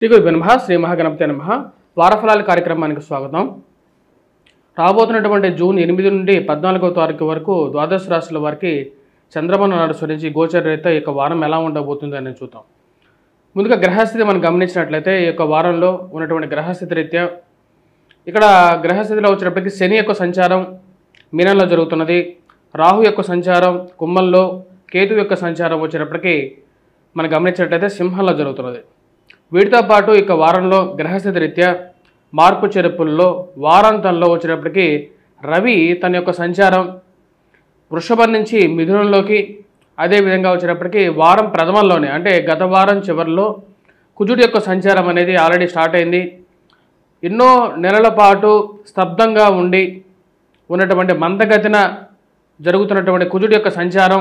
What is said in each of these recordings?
శ్రీ గురుభ్యో నమః. శ్రీ మహాగణపతి నమః. వారఫలాల కార్యక్రమానికి స్వాగతం. రాబోతున్నటువంటి జూన్ 8 నుండి 14వ తారీఖు వరకు ద్వాదశ రాశుల వారికి చంద్రమను అనుసరించి గోచర రీత్యా ఈ యొక్క వారం ఎలా ఉండబోతుంది అని చూద్దాం. ముందుగా గ్రహస్థితి మనం గమనించినట్లయితే ఈ యొక్క వారంలో ఉన్నటువంటి గ్రహస్థితి రీత్యా ఇక్కడ గ్రహస్థితిలో వచ్చేటప్పటికి శని యొక్క సంచారం మీనంలో జరుగుతున్నది, రాహు యొక్క సంచారం కుంభంలో, కేతు యొక్క సంచారం వచ్చేటప్పటికి మనం గమనించినట్లయితే సింహంలో జరుగుతున్నది. వీటితో పాటు ఇక వారంలో గ్రహస్థితి రీత్యా మార్పు చేర్పుల్లో వారాంతంలో వచ్చేటప్పటికి రవి తన యొక్క సంచారం వృషభం నుంచి మిథునంలోకి, అదేవిధంగా వచ్చేటప్పటికి వారం ప్రథమంలోనే అంటే గత వారం చివరిలో కుజుడి యొక్క సంచారం అనేది ఆల్రెడీ స్టార్ట్ అయింది. ఎన్నో నెలల పాటు స్తబ్దంగా ఉండి ఉన్నటువంటి మందగతిన జరుగుతున్నటువంటి కుజుడి యొక్క సంచారం,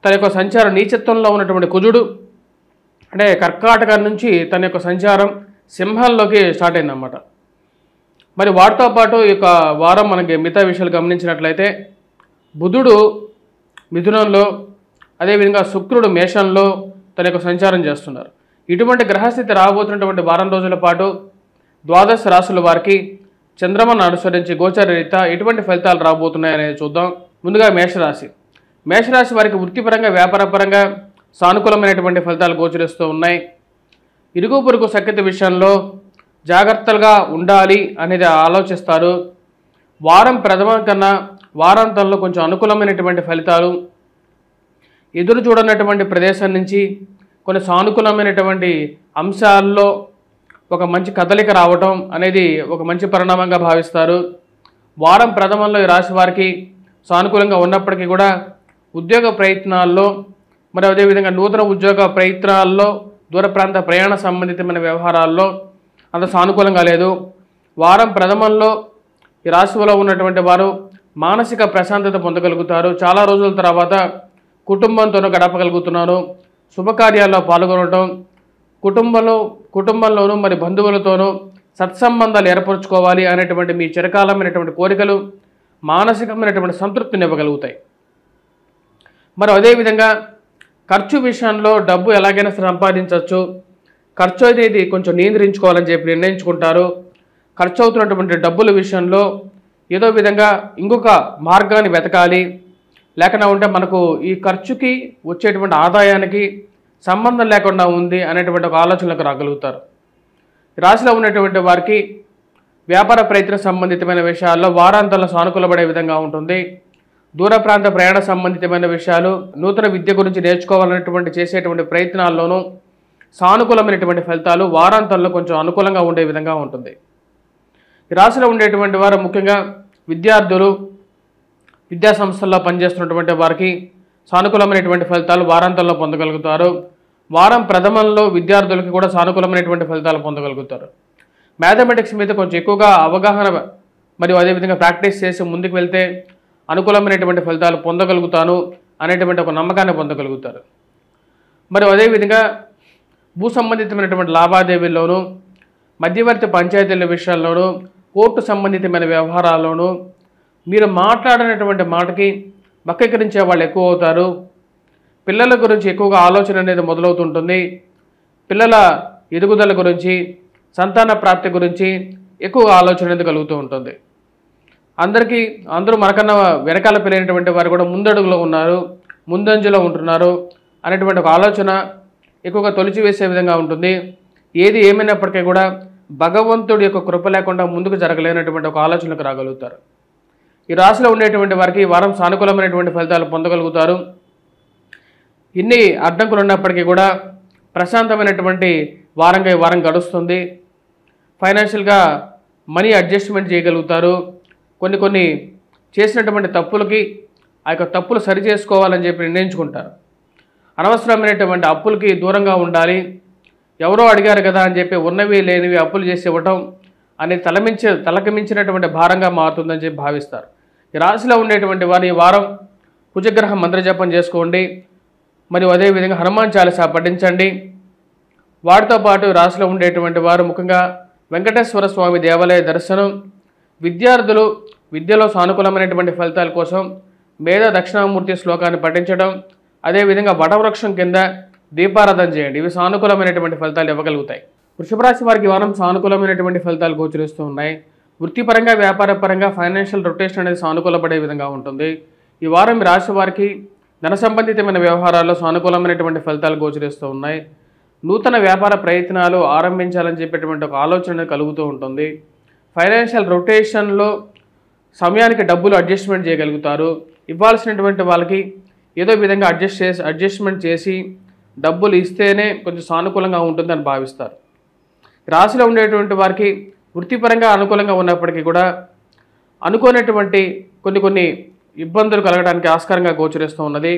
తన యొక్క సంచారం నీచత్వంలో ఉన్నటువంటి కుజుడు అంటే కర్కాటకం నుంచి తన యొక్క సంచారం సింహంలోకి స్టార్ట్ అయిందన్నమాట. మరి వాటితో పాటు ఈ యొక్క వారం మనకి మిగతా విషయాలు గమనించినట్లయితే బుధుడు మిథునంలో, అదేవిధంగా శుక్రుడు మేషంలో తన యొక్క సంచారం చేస్తున్నారు. ఇటువంటి గ్రహస్థితి రాబోతున్నటువంటి వారం రోజుల పాటు ద్వాదశ రాశుల వారికి చంద్రమను అనుసరించి గోచర రీత్యా ఎటువంటి ఫలితాలు రాబోతున్నాయి అనేది చూద్దాం. ముందుగా మేషరాశి. మేషరాశి వారికి వృత్తిపరంగా వ్యాపారపరంగా సానుకూలమైనటువంటి ఫలితాలు గోచరిస్తూ ఉన్నాయి. ఇరుగు పొరుగు సఖ్యత విషయంలో జాగ్రత్తగా ఉండాలి అనేది ఆలోచిస్తారు. వారం ప్రథమం కన్నా వారాంతంలో కొంచెం అనుకూలమైనటువంటి ఫలితాలు, ఎదురు చూడనటువంటి ప్రదేశం నుంచి కొన్ని సానుకూలమైనటువంటి అంశాల్లో ఒక మంచి కదలిక రావటం అనేది ఒక మంచి పరిణామంగా భావిస్తారు. వారం ప్రథమంలో ఈ రాశి వారికి సానుకూలంగా ఉన్నప్పటికీ కూడా ఉద్యోగ ప్రయత్నాల్లో, మరి అదేవిధంగా నూతన ఉద్యోగ ప్రయత్నాల్లో, దూర ప్రాంత ప్రయాణ సంబంధితమైన వ్యవహారాల్లో అంత సానుకూలంగా లేదు. వారం ప్రథమంలో ఈ రాశిలో ఉన్నటువంటి వారు మానసిక ప్రశాంతత పొందగలుగుతారు. చాలా రోజుల తర్వాత కుటుంబంతోనూ గడపగలుగుతున్నారు. శుభకార్యాల్లో పాల్గొనడం, కుటుంబంలోనూ మరి బంధువులతోనూ సత్సంబంధాలు ఏర్పరచుకోవాలి అనేటువంటి మీ చిరకాలమైనటువంటి కోరికలు మానసికమైనటువంటి సంతృప్తిని ఇవ్వగలుగుతాయి. మరి అదేవిధంగా ఖర్చు విషయంలో డబ్బు ఎలాగైనా సంపాదించవచ్చు, ఖర్చు అనేది కొంచెం నియంత్రించుకోవాలని చెప్పి నిర్ణయించుకుంటారు. ఖర్చు అవుతున్నటువంటి డబ్బుల విషయంలో ఏదో విధంగా ఇంకొక మార్గాన్ని వెతకాలి, లేకుండా ఉంటే మనకు ఈ ఖర్చుకి వచ్చేటువంటి ఆదాయానికి సంబంధం లేకుండా ఉంది అనేటువంటి ఒక ఆలోచనలకు రాగలుగుతారు. రాశిలో ఉన్నటువంటి వారికి వ్యాపార ప్రయత్న సంబంధితమైన విషయాల్లో వారాంతంలో సానుకూలపడే విధంగా ఉంటుంది. దూర ప్రాంత ప్రయాణ సంబంధితమైన విషయాలు, నూతన విద్య గురించి నేర్చుకోవాలనేటువంటి చేసేటువంటి ప్రయత్నాల్లోనూ సానుకూలమైనటువంటి ఫలితాలు వారాంతంలో కొంచెం అనుకూలంగా ఉండే విధంగా ఉంటుంది. ఈ రాశిలో ఉండేటువంటి వారు ముఖ్యంగా విద్యార్థులు, విద్యా సంస్థల్లో పనిచేస్తున్నటువంటి వారికి సానుకూలమైనటువంటి ఫలితాలు వారాంతంలో పొందగలుగుతారు. వారం ప్రథమంలో విద్యార్థులకి కూడా సానుకూలమైనటువంటి ఫలితాలు పొందగలుగుతారు. మ్యాథమెటిక్స్ మీద కొంచెం ఎక్కువగా అవగాహన మరియు అదేవిధంగా ప్రాక్టీస్ చేసి ముందుకు వెళ్తే అనుకూలమైనటువంటి ఫలితాలు పొందగలుగుతాను అనేటువంటి ఒక నమ్మకాన్ని పొందగలుగుతారు. మరియు అదేవిధంగా భూ సంబంధితమైనటువంటి లావాదేవీల్లోనూ, మధ్యవర్తి పంచాయతీల విషయాల్లోనూ, కోర్టు సంబంధితమైన వ్యవహారాల్లోనూ మీరు మాట్లాడినటువంటి మాటకి వక్రీకరించే వాళ్ళు ఎక్కువ అవుతారు. పిల్లల గురించి ఎక్కువగా ఆలోచన అనేది మొదలవుతుంటుంది. పిల్లల ఎదుగుదల గురించి, సంతాన ప్రాప్తి గురించి ఎక్కువగా ఆలోచన అనేది కలుగుతూ ఉంటుంది. అందరూ మనకన్నా వెనకాల పెరిగినటువంటి వారు కూడా ముందడుగులో ఉన్నారు, ముందంజలో ఉంటున్నారు అనేటువంటి ఒక ఆలోచన ఎక్కువగా తొలిచివేసే విధంగా ఉంటుంది. ఏది ఏమైనప్పటికీ కూడా భగవంతుడి యొక్క కృప లేకుండా ముందుకు జరగలేనటువంటి ఒక ఆలోచనకు రాగలుగుతారు. ఈ రాశిలో ఉండేటువంటి వారికి వారం సానుకూలమైనటువంటి ఫలితాలు పొందగలుగుతారు. ఇన్ని అడ్డంకులు ఉన్నప్పటికీ కూడా ప్రశాంతమైనటువంటి వారంగా ఈ వారం గడుస్తుంది. ఫైనాన్షియల్గా మనీ అడ్జస్ట్మెంట్ చేయగలుగుతారు. కొన్ని చేసినటువంటి తప్పులకి ఆ యొక్క తప్పులు సరి చేసుకోవాలని చెప్పి నిర్ణయించుకుంటారు. అనవసరమైనటువంటి అప్పులకి దూరంగా ఉండాలి. ఎవరో అడిగారు కదా అని చెప్పి ఉన్నవి లేనివి అప్పులు చేసి ఇవ్వటం అనేది తలకి మించినటువంటి భారంగా మారుతుందని చెప్పి భావిస్తారు. ఈ రాశిలో ఉండేటువంటి వారు ఈ వారం కుజగ్రహ మంత్రజపం చేసుకోండి, మరియు అదేవిధంగా హనుమాన్ చాలీసా పఠించండి. వాటితో పాటు రాశిలో ఉండేటువంటి వారు ముఖ్యంగా వెంకటేశ్వర స్వామి దేవాలయ దర్శనం, విద్యార్థులు విద్యలో సానుకూలమైనటువంటి ఫలితాల కోసం మేధ దక్షిణామూర్తి శ్లోకాన్ని పఠించడం, అదేవిధంగా వటవృక్షం కింద దీపారాధన చేయండి. ఇవి సానుకూలమైనటువంటి ఫలితాలు ఇవ్వగలుగుతాయి. వృషభ రాశి వారికి ఈ వారం సానుకూలమైనటువంటి ఫలితాలు గోచరిస్తూ ఉన్నాయి. వృత్తిపరంగా, వ్యాపారపరంగా ఫైనాన్షియల్ రొటేషన్ అనేది సానుకూలపడే విధంగా ఉంటుంది. ఈ వారం ఈ రాశి వారికి ధన సంబంధితమైన వ్యవహారాల్లో సానుకూలమైనటువంటి ఫలితాలు గోచరిస్తూ ఉన్నాయి. నూతన వ్యాపార ప్రయత్నాలు ఆరంభించాలని చెప్పేటువంటి ఒక ఆలోచన కలుగుతూ ఉంటుంది. ఫైనాన్షియల్ రొటేషన్లో సమయానికి డబ్బులు అడ్జస్ట్మెంట్ చేయగలుగుతారు. ఇవ్వాల్సినటువంటి వాళ్ళకి ఏదో విధంగా అడ్జస్ట్మెంట్ చేసి డబ్బులు ఇస్తేనే కొంచెం సానుకూలంగా ఉంటుందని భావిస్తారు. రాశిలో ఉండేటువంటి వారికి వృత్తిపరంగా అనుకూలంగా ఉన్నప్పటికీ కూడా అనుకోనటువంటి కొన్ని ఇబ్బందులు కలగడానికి ఆస్కారంగా గోచరిస్తూ ఉన్నది.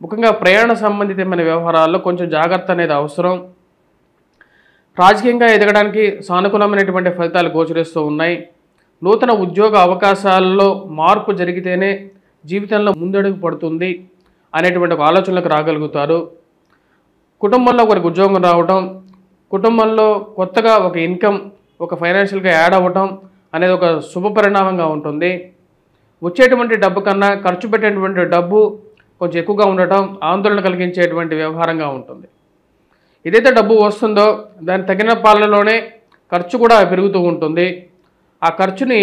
ముఖ్యంగా ప్రయాణ సంబంధితమైన వ్యవహారాల్లో కొంచెం జాగ్రత్త అనేది అవసరం. రాజకీయంగా ఎదగడానికి సానుకూలమైనటువంటి ఫలితాలు గోచరిస్తూ ఉన్నాయి. నూతన ఉద్యోగ అవకాశాల్లో మార్పు జరిగితేనే జీవితంలో ముందడుగు పడుతుంది అనేటువంటి ఒక ఆలోచనలకు రాగలుగుతారు. కుటుంబంలో ఒకరికి ఉద్యోగం రావటం, కుటుంబంలో కొత్తగా ఒక ఇన్కమ్, ఒక ఫైనాన్షియల్గా యాడ్ అవ్వటం అనేది ఒక శుభ పరిణామంగా ఉంటుంది. వచ్చేటువంటి డబ్బు కన్నా ఖర్చు పెట్టేటువంటి డబ్బు కొంచెం ఎక్కువగా ఉండటం ఆందోళన కలిగించేటువంటి వ్యవహారంగా ఉంటుంది. ఏదైతే డబ్బు వస్తుందో దాని తగిన పాలనలోనే ఖర్చు కూడా పెరుగుతూ ఉంటుంది. ఆ ఖర్చుని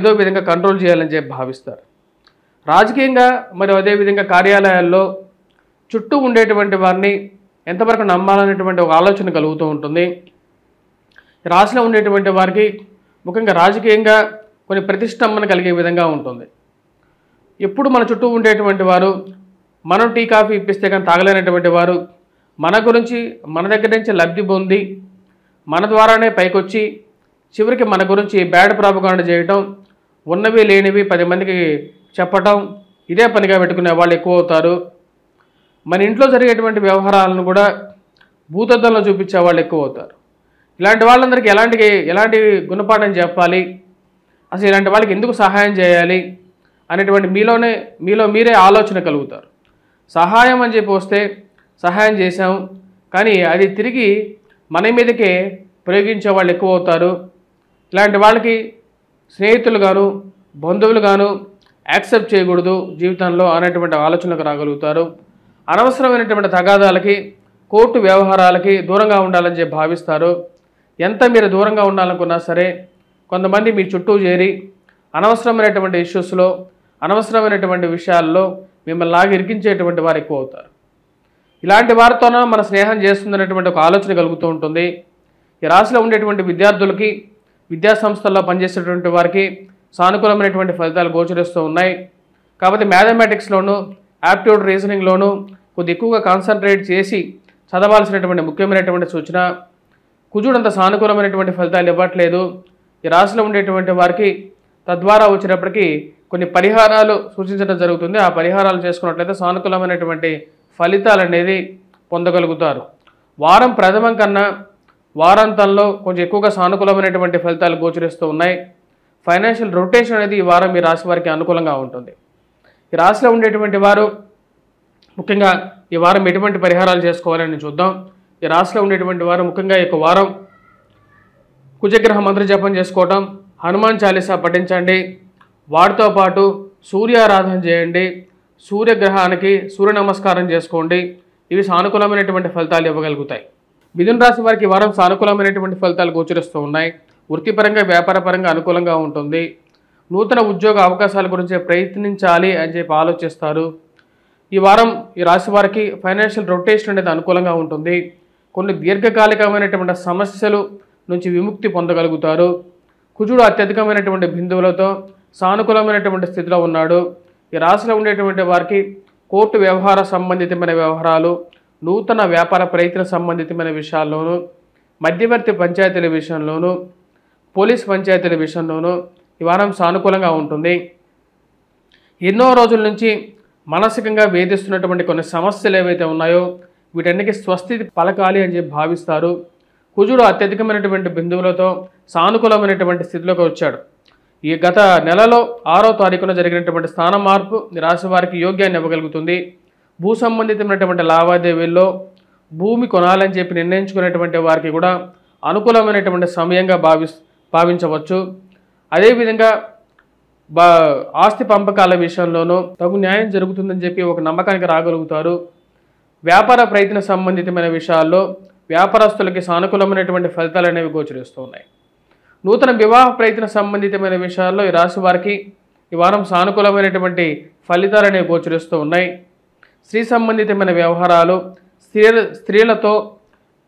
ఏదో విధంగా కంట్రోల్ చేయాలని చెప్పి భావిస్తారు. రాజకీయంగా మరియు అదేవిధంగా కార్యాలయాల్లో చుట్టూ ఉండేటువంటి వారిని ఎంతవరకు నమ్మాలనేటువంటి ఒక ఆలోచన కలుగుతూ ఉంటుంది. రాశిలో ఉండేటువంటి వారికి ముఖ్యంగా రాజకీయంగా కొన్ని ప్రతిష్టంభన కలిగే విధంగా ఉంటుంది. ఎప్పుడు మన చుట్టూ ఉండేటువంటి వారు మనం టీ కాఫీ ఇప్పిస్తే కానీ తాగలేనటువంటి వారు మన గురించి మన దగ్గర నుంచి లబ్ధి పొంది మన ద్వారానే పైకొచ్చి చివరికి మన గురించి బ్యాడ్ ప్రాపగాండా చేయటం, ఉన్నవి లేనివి 10 మందికి చెప్పటం, ఇదే పనిగా పెట్టుకునే వాళ్ళు ఎక్కువ అవుతారు. మన ఇంట్లో జరిగేటువంటి వ్యవహారాలను కూడా భూతద్దంలో చూపించే వాళ్ళు ఎక్కువ అవుతారు. ఇలాంటి వాళ్ళందరికీ ఎలాంటి గుణపాఠం చెప్పాలి, అసలు ఇలాంటి వాళ్ళకి ఎందుకు సహాయం చేయాలి అనేటువంటి మీలో మీరే ఆలోచన కలుగుతారు. సహాయం అని చెప్పి వస్తే సహాయం చేశాం, కానీ అది తిరిగి మన మీదకే ప్రయోగించే వాళ్ళు ఎక్కువ అవుతారు. ఇలాంటి వాళ్ళకి స్నేహితులు గాను బంధువులు గాను యాక్సెప్ట్ చేయకూడదు జీవితంలో అనేటువంటి ఆలోచనకు రాగలుగుతారు. అనవసరమైనటువంటి తగాదాలకి, కోర్టు వ్యవహారాలకి దూరంగా ఉండాలని చెప్పి భావిస్తారు. ఎంత మీరు దూరంగా ఉండాలనుకున్నా సరే కొంతమంది మీ చుట్టూ చేరి అనవసరమైనటువంటి ఇష్యూస్లో, అనవసరమైనటువంటి విషయాల్లో మిమ్మల్ని లాగి ఇరికించేటువంటి వారు ఎక్కువ అవుతారు. ఇలాంటి వారితోనే మన స్నేహం చేస్తుందనేటువంటి ఒక ఆలోచన కలుగుతూ ఉంటుంది. ఈ రాశిలో ఉండేటువంటి విద్యార్థులకి, విద్యాసంస్థల్లో పనిచేసేటువంటి వారికి సానుకూలమైనటువంటి ఫలితాలు గోచరిస్తూ ఉన్నాయి. కాబట్టి మ్యాథమెటిక్స్లోను, యాప్ట్యూడ్ రీజనింగ్లోనూ కొద్ది ఎక్కువగా కాన్సన్ట్రేట్ చేసి చదవాల్సినటువంటి ముఖ్యమైనటువంటి సూచన. కుజుడు అంత సానుకూలమైనటువంటి ఫలితాలు ఇవ్వట్లేదు. ఈ రాశిలో ఉండేటువంటి వారికి తద్వారా వచ్చినప్పటికీ కొన్ని పరిహారాలు సూచించడం జరుగుతుంది. ఆ పరిహారాలు చేసుకున్నట్లయితే సానుకూలమైనటువంటి ఫలితాలు అనేది పొందగలుగుతారు. వారం ప్రథమం కన్నా వారాంతంలో కొంచెం ఎక్కువగా సానుకూలమైనటువంటి ఫలితాలు గోచరిస్తూ ఉన్నాయి. ఫైనాన్షియల్ రొటేషన్ అనేది ఈ వారం ఈ రాశి వారికి అనుకూలంగా ఉంటుంది. ఈ రాశిలో ఉండేటువంటి వారు ముఖ్యంగా ఈ వారం ఎటువంటి పరిహారాలు చేసుకోవాలని చూద్దాం. ఈ రాశిలో ఉండేటువంటి వారు ముఖ్యంగా ఈ వారం కుజగ్రహ మంత్ర జపం చేసుకోవటం, హనుమాన్ చాలీసా పఠించండి. వాటితో పాటు సూర్యారాధన చేయండి, సూర్యగ్రహానికి సూర్య నమస్కారం చేసుకోండి. ఇవి సానుకూలమైనటువంటి ఫలితాలు ఇవ్వగలుగుతాయి. మిథున రాశి వారికి వారం సానుకూలమైనటువంటి ఫలితాలు గోచరిస్తూ ఉన్నాయి. వృత్తిపరంగా, వ్యాపారపరంగా అనుకూలంగా ఉంటుంది. నూతన ఉద్యోగ అవకాశాల గురించి ప్రయత్నించాలి అని చెప్పి ఆలోచిస్తారు. ఈ వారం ఈ రాశి వారికి ఫైనాన్షియల్ రొటేషన్ అనేది అనుకూలంగా ఉంటుంది. కొన్ని దీర్ఘకాలికమైనటువంటి సమస్యలు నుంచి విముక్తి పొందగలుగుతారు. కుజుడు అత్యధికమైనటువంటి బిందువులతో సానుకూలమైనటువంటి స్థితిలో ఉన్నాడు. ఈ రాశిలో ఉండేటువంటి వారికి కోర్టు వ్యవహార సంబంధితమైన వ్యవహారాలు, నూతన వ్యాపార ప్రయత్న సంబంధితమైన విషయాల్లోనూ, మధ్యవర్తి పంచాయతీల విషయంలోనూ, పోలీస్ పంచాయతీల విషయంలోనూ ఈ వారం సానుకూలంగా ఉంటుంది. ఎన్నో రోజుల నుంచి మానసికంగా వేధిస్తున్నటువంటి కొన్ని సమస్యలు ఏవైతే ఉన్నాయో వీటన్నిటికీ స్వస్తి పలకాలి అని చెప్పి భావిస్తారు. కుజుడు అత్యధికమైనటువంటి బిందువులతో సానుకూలమైనటువంటి స్థితిలోకి వచ్చాడు. ఈ గత నెలలో 6వ తారీఖున జరిగినటువంటి స్థాన మార్పు రాశి వారికి యోగ్యాన్ని ఇవ్వగలుగుతుంది. భూ సంబంధితమైనటువంటి లావాదేవీల్లో భూమి కొనాలని చెప్పి నిర్ణయించుకునేటువంటి వారికి కూడా అనుకూలమైనటువంటి సమయంగా భావించవచ్చు. అదేవిధంగా ఆస్తి పంపకాల విషయంలోనూ తగు న్యాయం జరుగుతుందని చెప్పి ఒక నమ్మకానికి రాగలుగుతారు. వ్యాపార ప్రయత్న సంబంధితమైన విషయాల్లో వ్యాపారస్తులకి సానుకూలమైనటువంటి ఫలితాలు అనేవి గోచరిస్తూ ఉన్నాయి. నూతన వివాహ ప్రయత్న సంబంధితమైన విషయాల్లో ఈ రాశి వారికి ఈ వారం సానుకూలమైనటువంటి ఫలితాలు అనేవి గోచరిస్తూ ఉన్నాయి. స్త్రీ సంబంధితమైన వ్యవహారాలు, స్త్రీలతో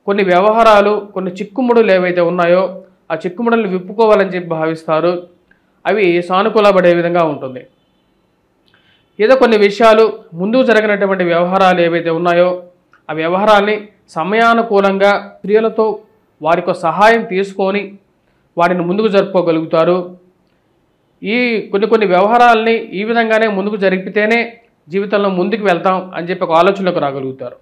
కొన్ని వ్యవహారాలు, కొన్ని చిక్కుముడులు ఏవైతే ఉన్నాయో ఆ చిక్కుముడులను విప్పుకోవాలని చెప్పి భావిస్తారు. అవి సానుకూలపడే విధంగా ఉంటుంది. ఏదో కొన్ని విషయాలు ముందుకు జరిగినటువంటి వ్యవహారాలు ఏవైతే ఉన్నాయో ఆ వ్యవహారాల్ని సమయానుకూలంగా స్త్రీలతో వారికి సహాయం తీసుకొని వాటిని ముందుకు జరుపుకోగలుగుతారు. ఈ కొన్ని వ్యవహారాలని ఈ విధంగానే ముందుకు జరిపితేనే జీవితంలో ముందుకు వెళ్తాం అని చెప్పి ఒక ఆలోచనలోకి రాగలుగుతారు.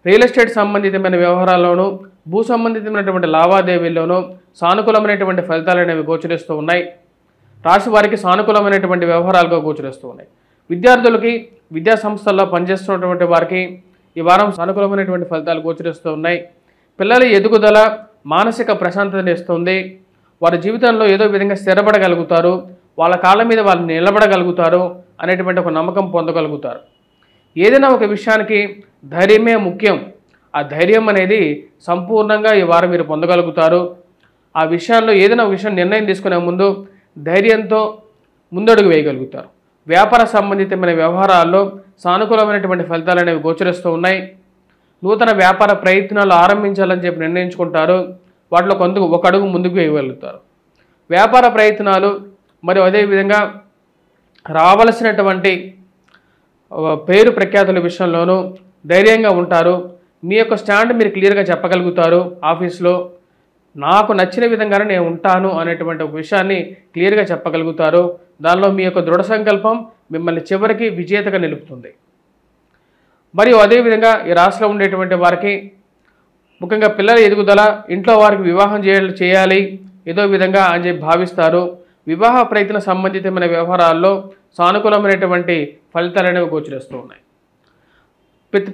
రియల్ ఎస్టేట్ సంబంధితమైన వ్యవహారాల్లోనూ భూ సంబంధితమైనటువంటి లావాదేవీల్లోనూ సానుకూలమైనటువంటి ఫలితాలు అనేవి గోచరిస్తూ ఉన్నాయి. రాశి వారికి సానుకూలమైనటువంటి వ్యవహారాలుగా గోచరిస్తూ ఉన్నాయి. విద్యార్థులకి, విద్యా సంస్థల్లో పనిచేస్తున్నటువంటి వారికి ఈ వారం సానుకూలమైనటువంటి ఫలితాలు గోచరిస్తూ ఉన్నాయి. పిల్లల ఎదుగుదల మానసిక ప్రశాంతతని ఇస్తుంది. వారి జీవితంలో ఏదో విధంగా స్థిరపడగలుగుతారు, వాళ్ళ కాళ్ళ మీద వాళ్ళు నిలబడగలుగుతారు అనేటువంటి ఒక నమ్మకం పొందగలుగుతారు. ఏదైనా ఒక విషయానికి ధైర్యమే ముఖ్యం. ఆ ధైర్యం అనేది సంపూర్ణంగా ఈ వారం మీరు పొందగలుగుతారు. ఆ విషయాల్లో ఏదైనా ఒక విషయం నిర్ణయం తీసుకునే ముందు ధైర్యంతో ముందడుగు వేయగలుగుతారు. వ్యాపార సంబంధితమైన వ్యవహారాల్లో సానుకూలమైనటువంటి ఫలితాలు అనేవి గోచరిస్తూ ఉన్నాయి. నూతన వ్యాపార ప్రయత్నాలు ఆరంభించాలని చెప్పి నిర్ణయించుకుంటారు. వాటిలో ఒక అడుగు ముందుకు వేయగలుగుతారు. వ్యాపార ప్రయత్నాలు మరియు అదేవిధంగా రావలసినటువంటి పేరు ప్రఖ్యాతుల విషయంలోనూ ధైర్యంగా ఉంటారు. మీ యొక్క స్టాండ్ మీరు క్లియర్గా చెప్పగలుగుతారు. ఆఫీస్లో నాకు నచ్చిన విధంగానే నేను ఉంటాను అనేటువంటి ఒక విషయాన్ని క్లియర్గా చెప్పగలుగుతారు. దానిలో మీ యొక్క దృఢ సంకల్పం మిమ్మల్ని చివరికి విజేతగా నిలుపుతుంది. మరియు అదేవిధంగా ఈ రాశిలో ఉండేటువంటి వారికి ముఖ్యంగా పిల్లల ఎదుగుదల, ఇంట్లో వారికి వివాహం చేయాలి ఏదో విధంగా అని చెప్పి భావిస్తారు. వివాహ ప్రయత్న సంబంధితమైన వ్యవహారాల్లో సానుకూలమైనటువంటి ఫలితాలు అనేవి గోచరిస్తూ ఉన్నాయి.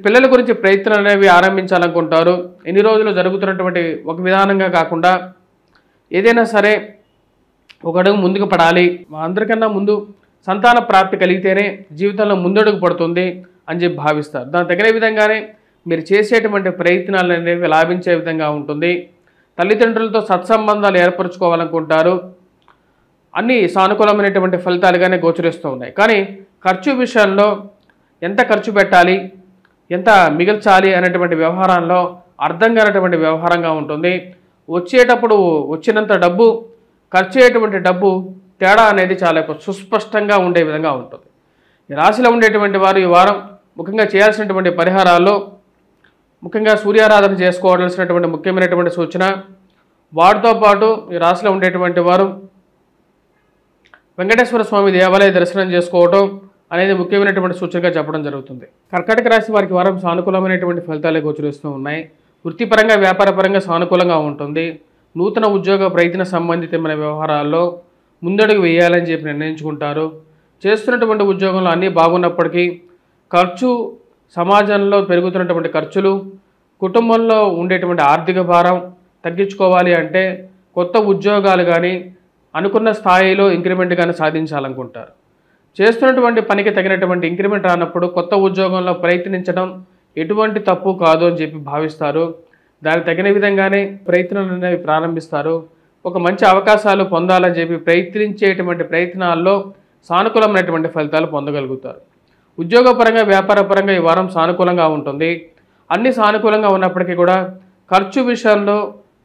పిల్లల గురించి ప్రయత్నాలు అనేవి ఆరంభించాలనుకుంటారు. ఎన్ని రోజులు జరుగుతున్నటువంటి ఒక విధానంగా కాకుండా ఏదైనా సరే ఒక అడుగు ముందుకు పడాలి, అందరికన్నా ముందు సంతాన ప్రాప్తి కలిగితేనే జీవితంలో ముందడుగు పడుతుంది అని చెప్పి భావిస్తారు. దానికి తగిన విధంగానే మీరు చేసేటువంటి ప్రయత్నాలు అనేవి లాభించే విధంగా ఉంటుంది. తల్లిదండ్రులతో సత్సంబంధాలు ఏర్పరచుకోవాలనుకుంటారు. అన్నీ సానుకూలమైనటువంటి ఫలితాలుగానే గోచరిస్తూ ఉన్నాయి. కానీ ఖర్చు విషయంలో ఎంత ఖర్చు పెట్టాలి, ఎంత మిగల్చాలి అనేటువంటి వ్యవహారంలో అర్థం కానటువంటి వ్యవహారంగా ఉంటుంది. వచ్చేటప్పుడు వచ్చినంత డబ్బు, ఖర్చు అయ్యేటువంటి డబ్బు తేడా అనేది చాలా సుస్పష్టంగా ఉండే విధంగా ఉంటుంది. ఈ రాశిలో ఉండేటువంటి వారు ఈ వారం ముఖ్యంగా చేయాల్సినటువంటి పరిహారాల్లో ముఖ్యంగా సూర్యారాధన చేసుకోవాల్సినటువంటి ముఖ్యమైనటువంటి సూచన. వాటితో పాటు ఈ రాశిలో ఉండేటువంటి వారు వెంకటేశ్వర స్వామి దేవాలయ దర్శనం చేసుకోవటం అనేది ముఖ్యమైనటువంటి సూచనగా చెప్పడం జరుగుతుంది. కర్కాటక రాశి వారికి వారం సానుకూలమైనటువంటి ఫలితాలే గోచరిస్తూ ఉన్నాయి. వృత్తిపరంగా, వ్యాపారపరంగా సానుకూలంగా ఉంటుంది. నూతన ఉద్యోగ ప్రయత్న సంబంధితమైన వ్యవహారాల్లో ముందడుగు వేయాలని చెప్పి నిర్ణయించుకుంటారు. చేస్తున్నటువంటి ఉద్యోగంలో అన్నీ బాగున్నప్పటికీ ఖర్చు, సమాజంలో పెరుగుతున్నటువంటి ఖర్చులు, కుటుంబంలో ఉండేటువంటి ఆర్థిక భారం తగ్గించుకోవాలి అంటే కొత్త ఉద్యోగాలు కానీ అనుకున్న స్థాయిలో ఇంక్రిమెంట్ కానీ సాధించాలనుకుంటారు. చేస్తున్నటువంటి పనికి తగినటువంటి ఇంక్రిమెంట్ రానప్పుడు కొత్త ఉద్యోగంలో ప్రయత్నించడం ఎటువంటి తప్పు కాదు అని చెప్పి భావిస్తారు. దానికి తగిన విధంగానే ప్రయత్నాలు అనేవి ప్రారంభిస్తారు. ఒక మంచి అవకాశాలు పొందాలని చెప్పి ప్రయత్నించేటువంటి ప్రయత్నాల్లో సానుకూలమైనటువంటి ఫలితాలు పొందగలుగుతారు. ఉద్యోగపరంగా, వ్యాపారపరంగా ఈ వారం సానుకూలంగా ఉంటుంది. అన్ని సానుకూలంగా ఉన్నప్పటికీ కూడా ఖర్చు విషయంలో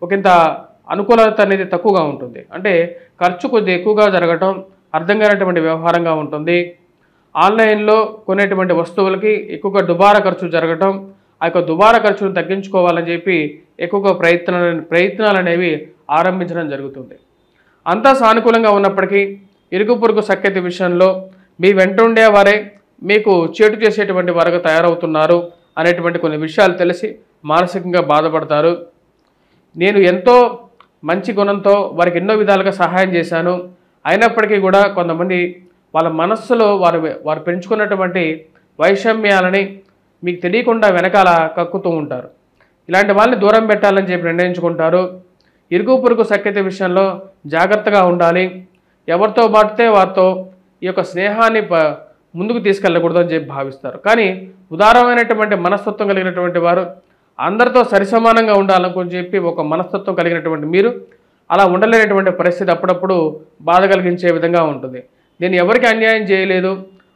ఒకంత అనుకూలత అనేది తక్కువగా ఉంటుంది. అంటే ఖర్చు కొద్దిగా ఎక్కువగా జరగటం అర్థం కానటువంటి వ్యవహారంగా ఉంటుంది. ఆన్లైన్లో కొనేటువంటి వస్తువులకి ఎక్కువగా దుబారా ఖర్చు జరగటం, ఆ యొక్క దుబారా ఖర్చును తగ్గించుకోవాలని చెప్పి ఎక్కువగా ప్రయత్నాలు అనేవి ఆరంభించడం జరుగుతుంది. అంతా సానుకూలంగా ఉన్నప్పటికీ ఇరుగు పొరుగు సఖ్యత విషయంలో మీ వెంట ఉండేవారే మీకు చేటు చేసేటువంటి వారుగా తయారవుతున్నారు అనేటువంటి కొన్ని విషయాలు తెలిసి మానసికంగా బాధపడతారు. నేను ఎంతో మంచి గుణంతో వారికి ఎన్నో విధాలుగా సహాయం చేశాను, అయినప్పటికీ కూడా కొంతమంది వాళ్ళ మనస్సులో వారు పెంచుకున్నటువంటి వైషమ్యాలని మీకు తెలియకుండా వెనకాల కక్కుతూ ఉంటారు. ఇలాంటి వాళ్ళని దూరం పెట్టాలని చెప్పి నిర్ణయించుకుంటారు. ఇరుగు పొరుగు సఖ్యత విషయంలో జాగ్రత్తగా ఉండాలి. ఎవరితో పాటితే వారితో ఈ యొక్క స్నేహాన్ని ముందుకు తీసుకెళ్ళకూడదు అని చెప్పి భావిస్తారు. కానీ ఉదారమైనటువంటి మనస్తత్వం కలిగినటువంటి వారు అందరితో సరిసమానంగా ఉండాలని చెప్పి ఒక మనస్తత్వం కలిగినటువంటి మీరు అలా ఉండలేనటువంటి పరిస్థితి అప్పుడప్పుడు బాధ కలిగించే విధంగా ఉంటుంది. నేను ఎవరికి అన్యాయం చేయలేదు,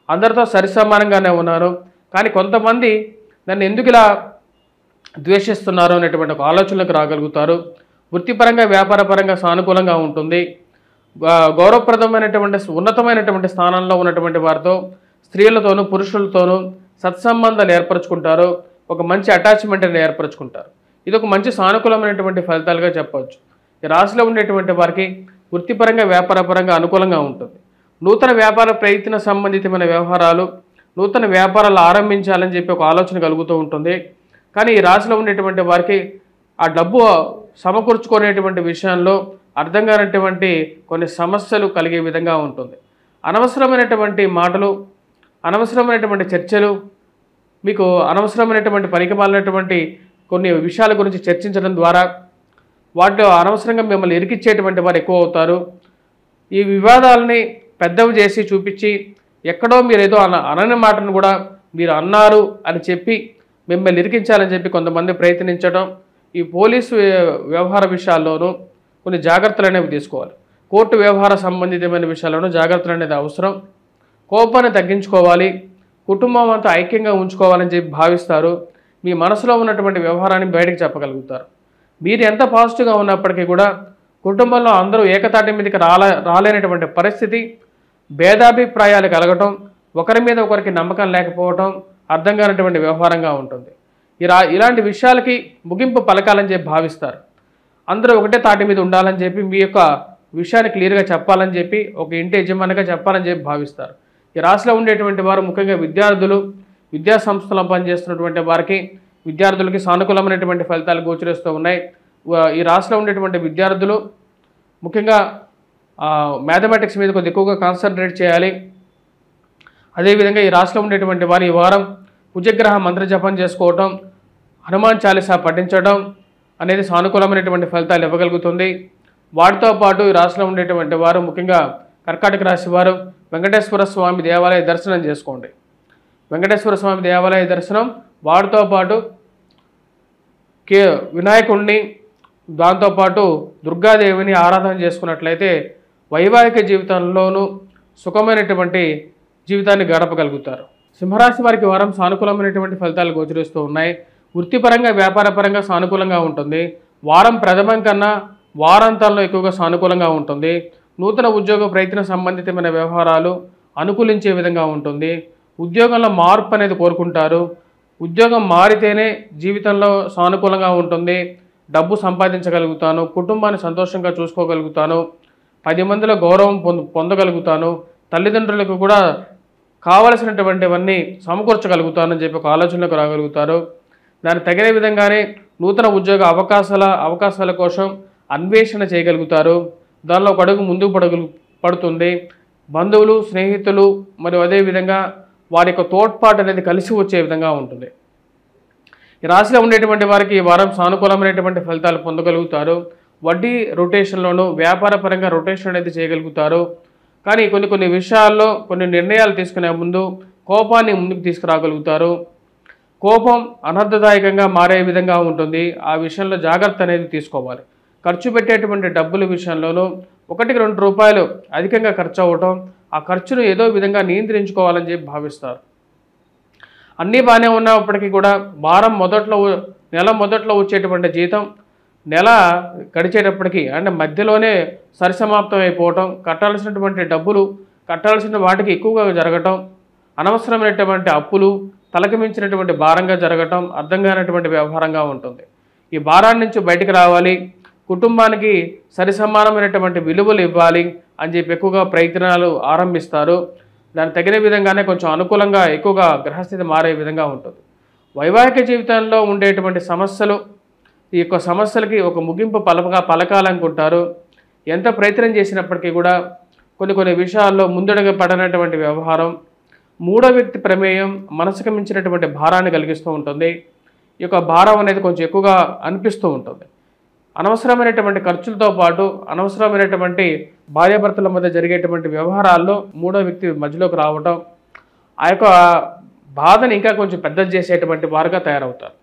అందరితో సరిసమానంగానే ఉన్నాను, కానీ కొంతమంది నన్ను ఎందుకు ఇలా ద్వేషిస్తున్నారు అనేటువంటి ఒక ఆలోచనలకు రాగలుగుతారు. వృత్తిపరంగా వ్యాపారపరంగా సానుకూలంగా ఉంటుంది. గౌరవప్రదమైనటువంటి ఉన్నతమైనటువంటి స్థానంలో ఉన్నటువంటి వారితో స్త్రీలతోనూ పురుషులతోనూ సత్సంబంధాలు ఏర్పరచుకుంటారు. ఒక మంచి అటాచ్మెంట్ అనేది ఏర్పరచుకుంటారు. ఇది ఒక మంచి సానుకూలమైనటువంటి ఫలితాలుగా చెప్పవచ్చు. ఈ రాశిలో ఉండేటువంటి వారికి వృత్తిపరంగా వ్యాపారపరంగా అనుకూలంగా ఉంటుంది. నూతన వ్యాపార ప్రయత్న సంబంధితమైన వ్యవహారాలు, నూతన వ్యాపారాలు ఆరంభించాలని చెప్పి ఒక ఆలోచన కలుగుతూ ఉంటుంది. కానీ ఈ రాశిలో ఉండేటువంటి వారికి ఆ డబ్బు సమకూర్చుకునేటువంటి విషయంలో అర్థం కానటువంటి కొన్ని సమస్యలు కలిగే విధంగా ఉంటుంది. అనవసరమైనటువంటి మాటలు, అనవసరమైనటువంటి చర్చలు, మీకు అనవసరమైనటువంటి పనికిమాలినటువంటి కొన్ని విషయాల గురించి చర్చించడం ద్వారా వాటిలో అనవసరంగా మిమ్మల్ని ఇరికిచ్చేటువంటి వారు ఎక్కువ అవుతారు. ఈ వివాదాలని పెద్దవి చేసి చూపించి ఎక్కడో మీరు ఏదో అనని మాటను కూడా మీరు అన్నారు అని చెప్పి మిమ్మల్ని ఇరికించాలని చెప్పి కొంతమంది ప్రయత్నించడం, ఈ పోలీసు వ్యవహార విషయాల్లోనూ కొన్ని జాగ్రత్తలు అనేవి తీసుకోవాలి. కోర్టు వ్యవహార సంబంధితమైన విషయాల్లోనూ జాగ్రత్తలు అనేది అవసరం. కోపాన్ని తగ్గించుకోవాలి, కుటుంబం అంతా ఐక్యంగా ఉంచుకోవాలని చెప్పి భావిస్తారు. మీ మనసులో ఉన్నటువంటి వ్యవహారాన్ని బయటకు చెప్పగలుగుతారు. మీరు ఎంత పాజిటివ్గా ఉన్నప్పటికీ కూడా కుటుంబంలో అందరూ ఏకతాటి మీదకి రాలేనటువంటి పరిస్థితి, భేదాభిప్రాయాలు కలగటం, ఒకరి మీద ఒకరికి నమ్మకం లేకపోవటం అర్థం కానటువంటి వ్యవహారంగా ఉంటుంది. ఇలాంటి విషయాలకి ముగింపు పలకాలని చెప్పి భావిస్తారు. అందరూ ఒకటే తాటి మీద ఉండాలని చెప్పి మీ యొక్క విషయాన్ని క్లియర్గా చెప్పాలని చెప్పి ఒక ఇంటి యజమానిగా చెప్పాలని చెప్పి భావిస్తారు. ఈ రాశిలో ఉండేటువంటి వారు ముఖ్యంగా విద్యార్థులు, విద్యా సంస్థలో పనిచేస్తున్నటువంటి వారికి విద్యార్థులకి సానుకూలమైనటువంటి ఫలితాలు గోచరిస్తూ ఉన్నాయి. ఈ రాశిలో ఉండేటువంటి విద్యార్థులు ముఖ్యంగా మ్యాథమెటిక్స్ మీద కొద్దిగా ఎక్కువగా కాన్సన్ట్రేట్ చేయాలి. అదేవిధంగా ఈ రాశిలో ఉండేటువంటి వారు ఈ వారం కుజగ్రహ మంత్ర జపం చేసుకోవటం, హనుమాన్ చాలీసా పఠించడం అనేది సానుకూలమైనటువంటి ఫలితాలు ఇవ్వగలుగుతుంది. వాటితో పాటు ఈ రాశిలో ఉండేటువంటి వారు ముఖ్యంగా కర్కాటక రాశి వారు వెంకటేశ్వర స్వామి దేవాలయ దర్శనం చేసుకోండి. వెంకటేశ్వర స్వామి దేవాలయ దర్శనం, వాటితో పాటు వినాయకుడిని, దాంతోపాటు దుర్గాదేవిని ఆరాధన చేసుకున్నట్లయితే వైవాహిక జీవితంలోనూ సుఖమైనటువంటి జీవితాన్ని గడపగలుగుతారు. సింహరాశి వారికి వారం సానుకూలమైనటువంటి ఫలితాలు గోచరిస్తూ ఉన్నాయి. వృత్తిపరంగా వ్యాపారపరంగా సానుకూలంగా ఉంటుంది. వారం ప్రథమం కన్నా వారాంతాల్లో ఎక్కువగా సానుకూలంగా ఉంటుంది. నూతన ఉద్యోగ ప్రయత్న సంబంధితమైన వ్యవహారాలు అనుకూలించే విధంగా ఉంటుంది. ఉద్యోగంలో మార్పు అనేది కోరుకుంటారు. ఉద్యోగం మారితేనే జీవితంలో సానుకూలంగా ఉంటుంది. డబ్బు సంపాదించగలుగుతాను, కుటుంబాన్ని సంతోషంగా చూసుకోగలుగుతాను, 10 మందిలో గౌరవం పొందగలుగుతాను, తల్లిదండ్రులకు కూడా కావలసినటువంటివన్నీ సమకూర్చగలుగుతానని చెప్పి ఒక ఆలోచనలకు రాగలుగుతారు. దానికి తగిన విధంగానే నూతన ఉద్యోగ అవకాశాల కోసం అన్వేషణ చేయగలుగుతారు. దానిలో ఒక అడుగు ముందుకు పడుతుంది. బంధువులు, స్నేహితులు మరియు అదేవిధంగా వారి యొక్క తోడ్పాటు అనేది కలిసి వచ్చే విధంగా ఉంటుంది. ఈ రాశిలో ఉండేటువంటి వారికి ఈ వారం సానుకూలమైనటువంటి ఫలితాలు పొందగలుగుతారు. వడ్డీ రొటేషన్లోనూ వ్యాపారపరంగా రొటేషన్ అనేది చేయగలుగుతారు. కానీ కొన్ని విషయాల్లో కొన్ని నిర్ణయాలు తీసుకునే ముందు కోపాన్ని ముందుకు తీసుకురాగలుగుతారు. కోపం అనర్థదాయకంగా మారే విధంగా ఉంటుంది. ఆ విషయంలో జాగ్రత్త అనేది తీసుకోవాలి. ఖర్చు పెట్టేటువంటి డబ్బుల విషయంలోనూ 1-2 రూపాయలు అధికంగా ఖర్చు అవ్వటం, ఆ ఖర్చును ఏదో విధంగా నియంత్రించుకోవాలని చెప్పి భావిస్తారు. అన్నీ బాగానే ఉన్నప్పటికీ కూడా నెల మొదట్లో వచ్చేటువంటి జీతం నెల గడిచేటప్పటికీ అంటే మధ్యలోనే సరిసమాప్తం అయిపోవటం, కట్టాల్సినటువంటి డబ్బులు కట్టాల్సిన వాటికి ఎక్కువగా జరగటం, అనవసరమైనటువంటి అప్పులు తలకి మించినటువంటి భారంగా జరగటం అర్థం కానటువంటి వ్యవహారంగా ఉంటుంది. ఈ భారాన్ని నుంచి బయటికి రావాలి, కుటుంబానికి సరిసమానమైనటువంటి విలువలు ఇవ్వాలి అని చెప్పి ఎక్కువగా ప్రయత్నాలు ఆరంభిస్తారు. దానికి తగిన విధంగానే కొంచెం అనుకూలంగా ఎక్కువగా గ్రహస్థితి మారే విధంగా ఉంటుంది. వైవాహిక జీవితంలో ఉండేటువంటి సమస్యలు, ఈ యొక్క సమస్యలకి ఒక ముగింపు పలకాలనుకుంటారు. ఎంత ప్రయత్నం చేసినప్పటికీ కూడా కొన్ని విషయాల్లో ముందడుగు పడనటువంటి వ్యవహారం, మూడో వ్యక్తి ప్రమేయం మనసుకు మించినటువంటి భారాన్ని కలిగిస్తూ ఉంటుంది. ఈ యొక్క భారం అనేది కొంచెం ఎక్కువగా అనిపిస్తూ ఉంటుంది. అనవసరమైనటువంటి ఖర్చులతో పాటు అనవసరమైనటువంటి భార్యాభర్తల మధ్య జరిగేటువంటి వ్యవహారాల్లో మూడో వ్యక్తి మధ్యలోకి రావటం, ఆ యొక్క బాధని ఇంకా కొంచెం పెద్దది చేసేటువంటి వారుగా తయారవుతారు.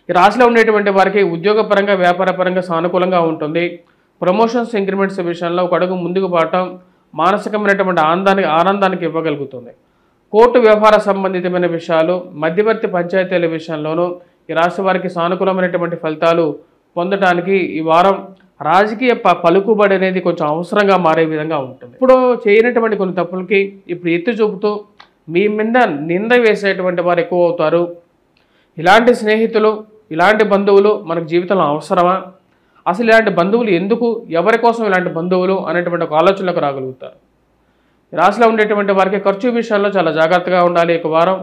ఈ రాశిలో ఉండేటువంటి వారికి ఉద్యోగపరంగా వ్యాపారపరంగా సానుకూలంగా ఉంటుంది. ప్రమోషన్స్ ఇంక్రిమెంట్స్ విషయంలో ఒక అడుగు ముందుకు పోవటం మానసికమైనటువంటి ఆనందానికి ఇవ్వగలుగుతుంది. కోర్టు వ్యవహార సంబంధితమైన విషయాలు, మధ్యవర్తి పంచాయతీల విషయంలోనూ ఈ రాశి వారికి సానుకూలమైనటువంటి ఫలితాలు పొందడానికి ఈ వారం రాజకీయ పలుకుబడి అనేది కొంచెం అవసరంగా మారే విధంగా ఉంటుంది. ఇప్పుడు చేయనటువంటి కొన్ని తప్పులకి ఇప్పుడు ఎత్తి చూపుతూ మీ మీద నింద వేసేటువంటి వారు ఎక్కువ అవుతారు. ఇలాంటి స్నేహితులు, ఇలాంటి బంధువులు మనకు జీవితంలో అవసరమా, అసలు ఇలాంటి బంధువులు ఎందుకు, ఎవరి కోసం ఇలాంటి బంధువులు అనేటువంటి ఒక ఆలోచనలకు రాగలుగుతారు. రాశిలో ఉండేటువంటి వారికి ఖర్చు విషయాల్లో చాలా జాగ్రత్తగా ఉండాలి. ఈ వారం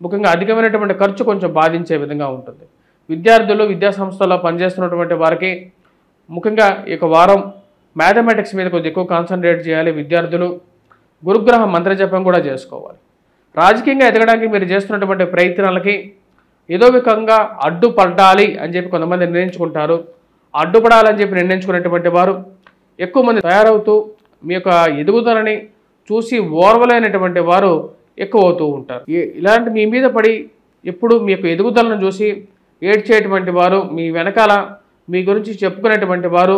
ముఖ్యంగా అధికమైనటువంటి ఖర్చు కొంచెం బాధించే విధంగా ఉంటుంది. విద్యార్థులు, విద్యా సంస్థల్లో పనిచేస్తున్నటువంటి వారికి ముఖ్యంగా ఈ వారం మ్యాథమెటిక్స్ మీద కొంచెం ఎక్కువ కాన్సన్ట్రేట్ చేయాలి. విద్యార్థులు గురుగ్రహ మంత్రజపం కూడా చేసుకోవాలి. రాజకీయంగా ఎదగడానికి మీరు చేస్తున్నటువంటి ప్రయత్నాలకి ఏదో విధంగా అడ్డుపడాలి అని చెప్పి కొంతమంది నిర్ణయించుకుంటారు. అడ్డుపడాలని చెప్పి నిర్ణయించుకునేటువంటి వారు ఎక్కువ మంది తయారవుతూ మీ యొక్క ఎదుగుదలని చూసి ఓర్వలేనటువంటి వారు ఎక్కువ అవుతూ ఉంటారు. ఇలాంటి మీ మీద పడి ఎప్పుడు మీ యొక్క ఎదుగుదలను చూసి ఏడ్చేటువంటి వారు, మీ వెనకాల మీ గురించి చెప్పుకునేటువంటి వారు,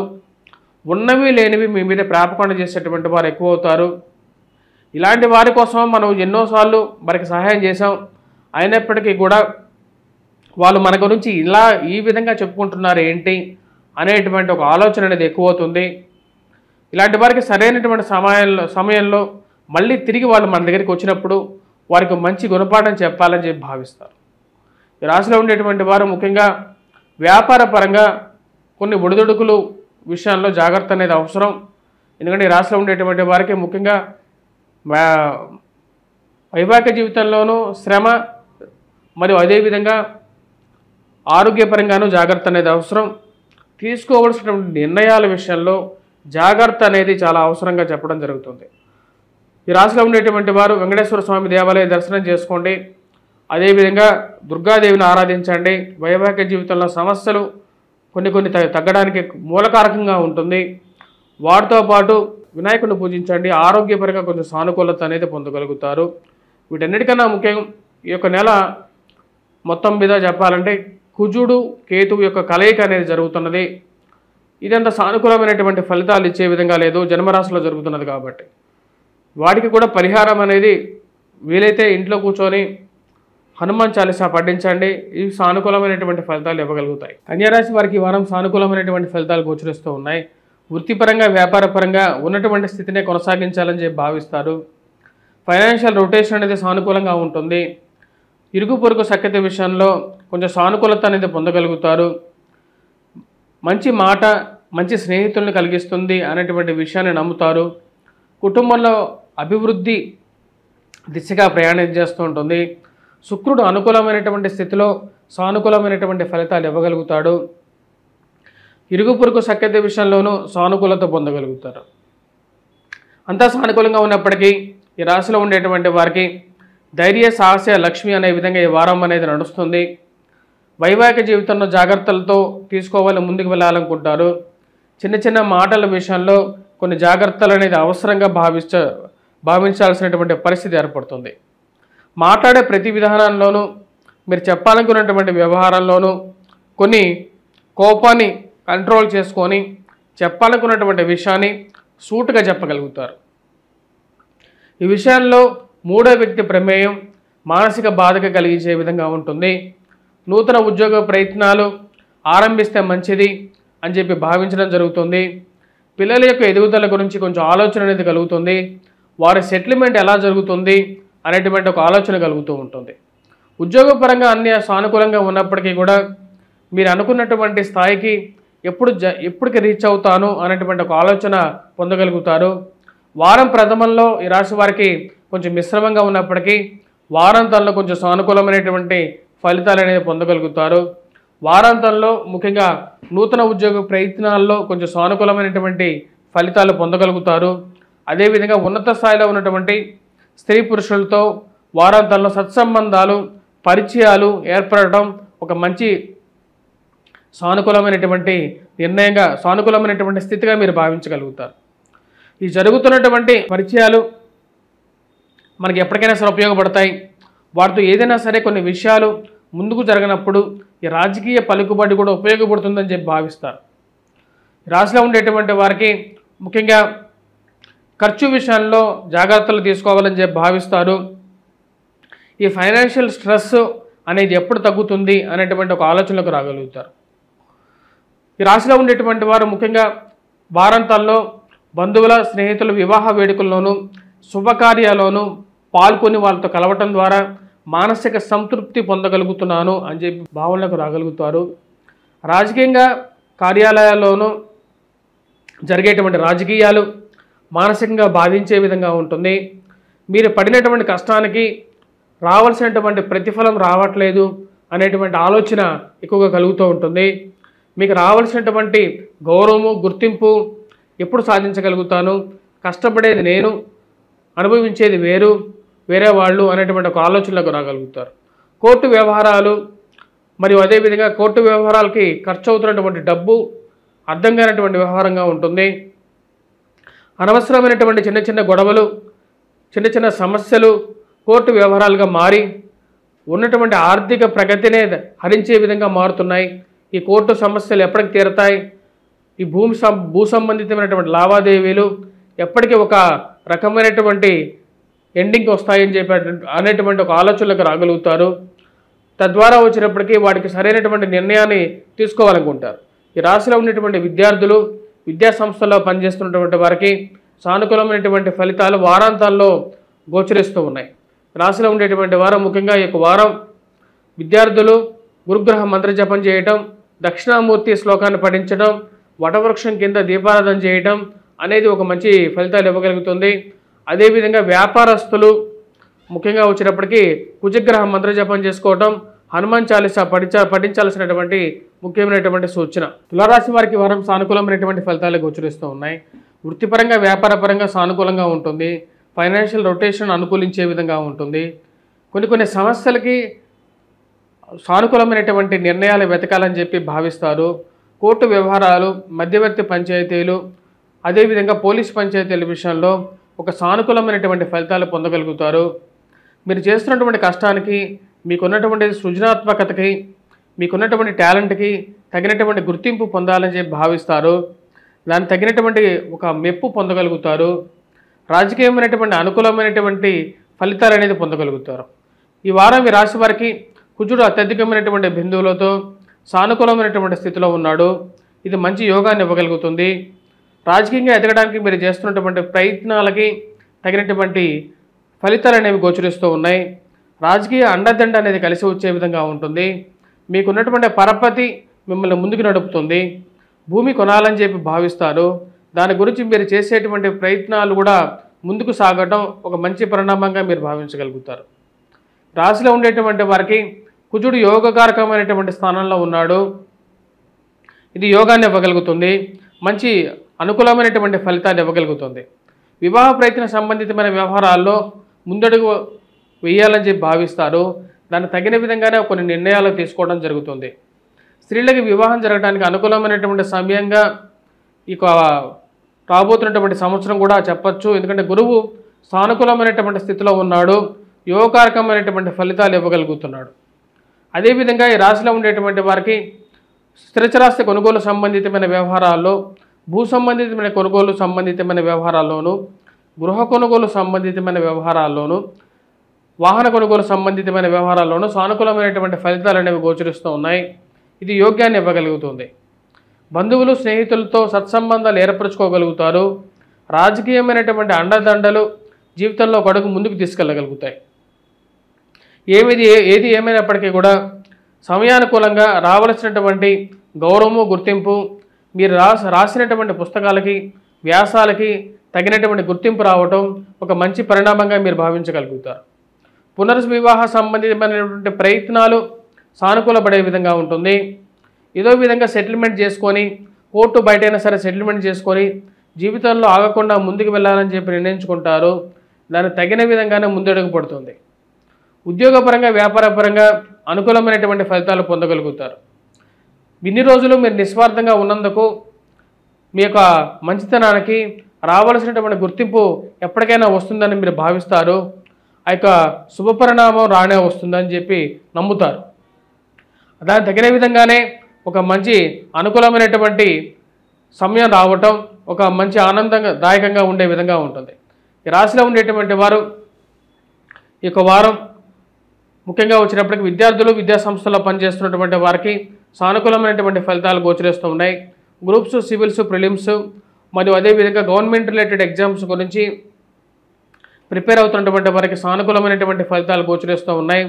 ఉన్నవి లేనివి మీ మీద ప్రాపకాండ చేసేటువంటి వారు ఎక్కువ అవుతారు. ఇలాంటి వారి కోసం మనం ఎన్నోసార్లు మనకి సహాయం చేసాం, అయినప్పటికీ కూడా వాళ్ళు మన గురించి ఈ విధంగా చెప్పుకుంటున్నారు ఏంటి అనేటువంటి ఒక ఆలోచన అనేది ఎక్కువ అవుతుంది. ఇలాంటి వారికి సరైనటువంటి సమయంలో మళ్ళీ తిరిగి వాళ్ళు మన దగ్గరికి వచ్చినప్పుడు వారికి మంచి గుణపాఠం చెప్పాలని చెప్పి భావిస్తారు. ఈ రాశిలో ఉండేటువంటి వారు ముఖ్యంగా వ్యాపార పరంగా కొన్ని ఒడిదుడుకులు విషయాల్లో జాగ్రత్త అనేది అవసరం. ఎందుకంటే ఈ రాశిలో ఉండేటువంటి వారికి ముఖ్యంగా వైవాహిక జీవితంలోనూ శ్రమ మరియు అదేవిధంగా ఆరోగ్యపరంగానూ జాగ్రత్త అనేది అవసరం. తీసుకోవలసినటువంటి నిర్ణయాల విషయంలో జాగ్రత్త అనేది చాలా అవసరంగా చెప్పడం జరుగుతుంది. ఈ రాశిలో ఉండేటువంటి వారు వెంకటేశ్వర స్వామి దేవాలయ దర్శనం చేసుకోండి. అదేవిధంగా దుర్గాదేవిని ఆరాధించండి. వైవాహిక జీవితంలో సమస్యలు కొన్ని తగ్గడానికి మూలకారకంగా ఉంటుంది. వాటితో పాటు వినాయకుడిని పూజించండి. ఆరోగ్యపరంగా కొంచెం సానుకూలత అనేది పొందగలుగుతారు. వీటన్నిటికన్నా ముఖ్యం ఈ యొక్క నెల మొత్తం మీద చెప్పాలంటే కుజుడు కేతువు యొక్క కలయిక అనేది జరుగుతున్నది. ఇదంతా సానుకూలమైనటువంటి ఫలితాలు ఇచ్చే విధంగా లేదు, జన్మరాశిలో జరుగుతున్నది కాబట్టి వాటికి కూడా పరిహారం అనేది వీలైతే ఇంట్లో కూర్చొని హనుమాన్ చాలీసా పఠించండి. ఇవి సానుకూలమైనటువంటి ఫలితాలు ఇవ్వగలుగుతాయి. కన్యారాశి వారికి ఈ వారం సానుకూలమైనటువంటి ఫలితాలు గోచరిస్తూ ఉన్నాయి. వృత్తిపరంగా వ్యాపారపరంగా ఉన్నటువంటి స్థితినే కొనసాగించాలని చెప్పి భావిస్తారు. ఫైనాన్షియల్ రొటేషన్ అనేది సానుకూలంగా ఉంటుంది. ఇరుగు పొరుగు సఖ్యత విషయంలో కొంచెం సానుకూలత అనేది పొందగలుగుతారు. మంచి మాట మంచి స్నేహితులను కలిగిస్తుంది అనేటువంటి విషయాన్ని నమ్ముతారు. కుటుంబంలో అభివృద్ధి దిశగా ప్రయాణం చేస్తూ ఉంటుంది. శుక్రుడు అనుకూలమైనటువంటి స్థితిలో సానుకూలమైనటువంటి ఫలితాలు ఇవ్వగలుగుతాడు. ఇరుగు పొరుగు సఖ్యత విషయంలోనూ సానుకూలత పొందగలుగుతారు. అంతా సానుకూలంగా ఉన్నప్పటికీ ఈ రాశిలో ఉండేటువంటి వారికి ధైర్య సాహస లక్ష్మి అనే విధంగా ఈ వారం అనేది నడుస్తుంది. వైవాహిక జీవితంలో జాగ్రత్తలతో తీసుకోవాలి, ముందుకు వెళ్ళాలనుకుంటారు. చిన్న చిన్న మాటల విషయంలో కొన్ని జాగ్రత్తలు అనేది అవసరంగా భావించాల్సినటువంటి పరిస్థితి ఏర్పడుతుంది. మాట్లాడే ప్రతి విధానంలోనూ మీరు చెప్పాలనుకున్నటువంటి వ్యవహారంలోనూ కొన్ని కోపాన్ని కంట్రోల్ చేసుకొని చెప్పాలనుకున్నటువంటి విషయాన్ని సూటుగా చెప్పగలుగుతారు. ఈ విషయాల్లో మూడో వ్యక్తి ప్రమేయం మానసిక బాధగా కలిగించే విధంగా ఉంటుంది. నూతన ఉద్యోగ ప్రయత్నాలు ఆరంభిస్తే మంచిది అని చెప్పి భావించడం జరుగుతుంది. పిల్లల యొక్క ఎదుగుదల గురించి కొంచెం ఆలోచన అనేది కలుగుతుంది. వారి సెటిల్మెంట్ ఎలా జరుగుతుంది అనేటువంటి ఒక ఆలోచన కలుగుతూ ఉంటుంది. ఉద్యోగపరంగా అన్ని సానుకూలంగా ఉన్నప్పటికీ కూడా మీరు అనుకున్నటువంటి స్థాయికి ఎప్పటికి రీచ్ అవుతాను అనేటువంటి ఒక ఆలోచన పొందగలుగుతారు. వారం ప్రథమంలో ఈ రాశి వారికి కొంచెం మిశ్రమంగా ఉన్నప్పటికీ వారాంతంలో కొంచెం సానుకూలమైనటువంటి ఫలితాలు అనేది పొందగలుగుతారు. వారాంతంలో ముఖ్యంగా నూతన ఉద్యోగ ప్రయత్నాల్లో కొంచెం సానుకూలమైనటువంటి ఫలితాలు పొందగలుగుతారు. అదేవిధంగా ఉన్నత స్థాయిలో ఉన్నటువంటి స్త్రీ పురుషులతో వారాంతంలో సత్సంబంధాలు పరిచయాలు ఏర్పడటం ఒక మంచి సానుకూలమైనటువంటి నిర్ణయంగా సానుకూలమైనటువంటి స్థితిగా మీరు భావించగలుగుతారు. ఈ జరుగుతున్నటువంటి పరిచయాలు మనకి ఎప్పటికైనా సరే ఉపయోగపడతాయి. వాటితో ఏదైనా సరే కొన్ని విషయాలు ముందుకు జరగనప్పుడు ఈ రాజకీయ పలుకుబడి కూడా ఉపయోగపడుతుందని చెప్పి భావిస్తారు. రాశిలో ఉండేటువంటి వారికి ముఖ్యంగా ఖర్చు విషయంలో జాగ్రత్తలు తీసుకోవాలని చెప్పి భావిస్తారు. ఈ ఫైనాన్షియల్ స్ట్రెస్ అనేది ఎప్పుడు తగ్గుతుంది అనేటువంటి ఒక ఆలోచనలకు రాగలుగుతారు. ఈ రాశిలో ఉండేటువంటి వారు ముఖ్యంగా వారాంతాల్లో బంధువుల స్నేహితుల వివాహ వేడుకల్లోనూ శుభకార్యాల్లోనూ పాల్గొని వాళ్ళతో కలవటం ద్వారా మానసిక సంతృప్తి పొందగలుగుతున్నాను అని చెప్పి భావనలకు రాగలుగుతారు. రాజకీయంగా కార్యాలయాల్లోనూ జరిగేటువంటి రాజకీయాలు మానసికంగా బాధించే విధంగా ఉంటుంది. మీరు పడినటువంటి కష్టానికి రావాల్సినటువంటి ప్రతిఫలం రావట్లేదు అనేటువంటి ఆలోచన ఎక్కువగా కలుగుతూ ఉంటుంది. మీకు రావాల్సినటువంటి గౌరవము గుర్తింపు ఎప్పుడు సాధించగలుగుతాను, కష్టపడేది నేను, అనుభవించేది వేరే వాళ్ళు అనేటువంటి ఒక ఆలోచనలకు రాగలుగుతారు. కోర్టు వ్యవహారాలు మరియు అదేవిధంగా కోర్టు వ్యవహారాలకి ఖర్చు అవుతున్నటువంటి డబ్బు అర్థం కానటువంటి వ్యవహారంగా ఉంటుంది. అనవసరమైనటువంటి చిన్న చిన్న గొడవలు, చిన్న చిన్న సమస్యలు కోర్టు వ్యవహారాలుగా మారి ఉన్నటువంటి ఆర్థిక ప్రగతినే హరించే విధంగా మారుతున్నాయి. ఈ కోర్టు సమస్యలు ఎప్పటికి తీరతాయి, ఈ భూ సంబంధితమైనటువంటి లావాదేవీలు ఎప్పటికీ ఒక రకమైనటువంటి ఎండింగ్కి వస్తాయని చెప్పి అనేటువంటి ఒక ఆలోచనలకు రాగలుగుతారు. తద్వారా వచ్చినప్పటికీ వాటికి సరైనటువంటి నిర్ణయాన్ని తీసుకోవాలనుకుంటారు. ఈ రాశిలో ఉన్నటువంటి విద్యార్థులు, విద్యా సంస్థల్లో పనిచేస్తున్నటువంటి వారికి సానుకూలమైనటువంటి ఫలితాలు వారాంతాల్లో గోచరిస్తూ ఉన్నాయి. రాశిలో ఉండేటువంటి వారం ముఖ్యంగా ఈ వారం విద్యార్థులు గురుగ్రహ మంత్ర జపం చేయటం, దక్షిణామూర్తి శ్లోకాన్ని పఠించడం, వటవృక్షం కింద దీపారాధన చేయటం అనేది ఒక మంచి ఫలితాలు ఇవ్వగలుగుతుంది. అదేవిధంగా వ్యాపారస్తులు ముఖ్యంగా వచ్చినప్పటికీ కుజగ్రహ మంత్ర జపం చేసుకోవటం, హనుమాన్ చాలీసా పఠించాల్సినటువంటి ముఖ్యమైనటువంటి సూచన. తులారాశి వారికి వారం సానుకూలమైనటువంటి ఫలితాలు గోచరిస్తూ ఉన్నాయి. వృత్తిపరంగా వ్యాపారపరంగా సానుకూలంగా ఉంటుంది. ఫైనాన్షియల్ రొటేషన్ అనుకూలించే విధంగా ఉంటుంది. కొన్ని సమస్యలకి సానుకూలమైనటువంటి నిర్ణయాలు వెతకాలని చెప్పి భావిస్తారు. కోర్టు వ్యవహారాలు, మధ్యవర్తి పంచాయతీలు, అదేవిధంగా పోలీస్ పంచాయతీల విషయంలో ఒక సానుకూలమైనటువంటి ఫలితాలు పొందగలుగుతారు. మీరు చేస్తున్నటువంటి కష్టానికి, మీకున్నటువంటి సృజనాత్మకతకి, మీకున్నటువంటి టాలెంట్కి తగినటువంటి గుర్తింపు పొందాలని చెప్పి భావిస్తారు. దానికి తగినటువంటి ఒక మెప్పు పొందగలుగుతారు. రాజకీయమైనటువంటి అనుకూలమైనటువంటి ఫలితాలు అనేది పొందగలుగుతారు. ఈ వారం ఈ రాశి వారికి కుజుడు అత్యధికమైనటువంటి బిందువులతో సానుకూలమైనటువంటి స్థితిలో ఉన్నాడు. ఇది మంచి యోగాన్ని ఇవ్వగలుగుతుంది. రాజకీయంగా ఎదగడానికి మీరు చేస్తున్నటువంటి ప్రయత్నాలకి తగినటువంటి ఫలితాలు అనేవి గోచరిస్తూ ఉన్నాయి. రాజకీయ అండదండ అనేది కలిసి వచ్చే విధంగా ఉంటుంది. మీకున్నటువంటి పరపతి మిమ్మల్ని ముందుకు నడుపుతుంది. భూమి కొనాలని చెప్పి భావిస్తారు. దాని గురించి మీరు చేసేటువంటి ప్రయత్నాలు కూడా ముందుకు సాగటం ఒక మంచి పరిణామంగా మీరు భావించగలుగుతారు. రాశిలో ఉండేటువంటి వారికి కుజుడు యోగకారకమైనటువంటి స్థానంలో ఉన్నాడు. ఇది యోగాన్ని ఇవ్వగలుగుతుంది. మంచి అనుకూలమైనటువంటి ఫలితాన్ని ఇవ్వగలుగుతుంది. వివాహ ప్రయత్న సంబంధితమైన వ్యవహారాల్లో ముందడుగు వేయాలని చెప్పి భావిస్తారు. దానికి తగిన విధంగానే కొన్ని నిర్ణయాలు తీసుకోవడం జరుగుతుంది. స్త్రీలకి వివాహం జరగడానికి అనుకూలమైనటువంటి సమయంగా ఇక రాబోతున్నటువంటి సంవత్సరం కూడా చెప్పచ్చు. ఎందుకంటే గురువు సానుకూలమైనటువంటి స్థితిలో ఉన్నాడు. యోగకారకమైనటువంటి ఫలితాలు ఇవ్వగలుగుతున్నాడు. అదేవిధంగా ఈ రాశిలో ఉండేటువంటి వారికి స్థిరచరాస్తి కొనుగోలు సంబంధితమైన వ్యవహారాల్లో, భూ సంబంధితమైన కొనుగోలు సంబంధితమైన వ్యవహారాల్లోనూ, గృహ కొనుగోలు సంబంధితమైన వ్యవహారాల్లోనూ, వాహన కొనుగోలు సంబంధితమైన వ్యవహారాల్లోనూ సానుకూలమైనటువంటి ఫలితాలు అనేవి గోచరిస్తూ ఉన్నాయి. ఇది యోగ్యాన్ని ఇవ్వగలుగుతుంది. బంధువులు స్నేహితులతో సత్సంబంధాలు ఏర్పరచుకోగలుగుతారు. రాజకీయమైనటువంటి అండదండలు జీవితంలో ఒక అడుగు ముందుకు తీసుకెళ్ళగలుగుతాయి. ఏది ఏమైనప్పటికీ కూడా సమయానుకూలంగా రావలసినటువంటి గౌరవము గుర్తింపు, మీరు రాసినటువంటి పుస్తకాలకి వ్యాసాలకి తగినటువంటి గుర్తింపు రావటం ఒక మంచి పరిణామంగా మీరు భావించగలుగుతారు. పునర్వివాహ సంబంధితమైనటువంటి ప్రయత్నాలు సానుకూలపడే విధంగా ఉంటుంది. ఏదో విధంగా సెటిల్మెంట్ చేసుకొని, కోర్టు బయటైనా సరే సెటిల్మెంట్ చేసుకొని జీవితంలో ఆగకుండా ముందుకు వెళ్ళాలని చెప్పి నిర్ణయించుకుంటారు. దానికి తగిన విధంగానే ముందడుగు పడుతుంది. ఉద్యోగపరంగా వ్యాపారపరంగా అనుకూలమైనటువంటి ఫలితాలు పొందగలుగుతారు. ఇన్ని రోజులు మీరు నిస్వార్థంగా ఉన్నందుకు మీ యొక్క మంచితనానికి రావాల్సినటువంటి గుర్తింపు ఎప్పటికైనా వస్తుందని మీరు భావిస్తారు. ఆ యొక్క శుభపరిణామం రానే వస్తుందని చెప్పి నమ్ముతారు. దానికి తగిన విధంగానే ఒక మంచి అనుకూలమైనటువంటి సమయం రావటం ఒక మంచి ఆనందంగా దాయకంగా ఉండే విధంగా ఉంటుంది. ఈ రాశిలో ఉండేటువంటి వారు ఈ యొక్క వారం ముఖ్యంగా వచ్చినప్పటికీ విద్యార్థులు విద్యా సంస్థల్లో పనిచేస్తున్నటువంటి వారికి సానుకూలమైనటువంటి ఫలితాలు గోచరిస్తూ ఉన్నాయి. గ్రూప్స్, సివిల్స్, ప్రిలిమ్స్ మరియు అదేవిధంగా గవర్నమెంట్ రిలేటెడ్ ఎగ్జామ్స్ గురించి ప్రిపేర్ అవుతున్నటువంటి వారికి సానుకూలమైనటువంటి ఫలితాలు గోచరిస్తూ ఉన్నాయి.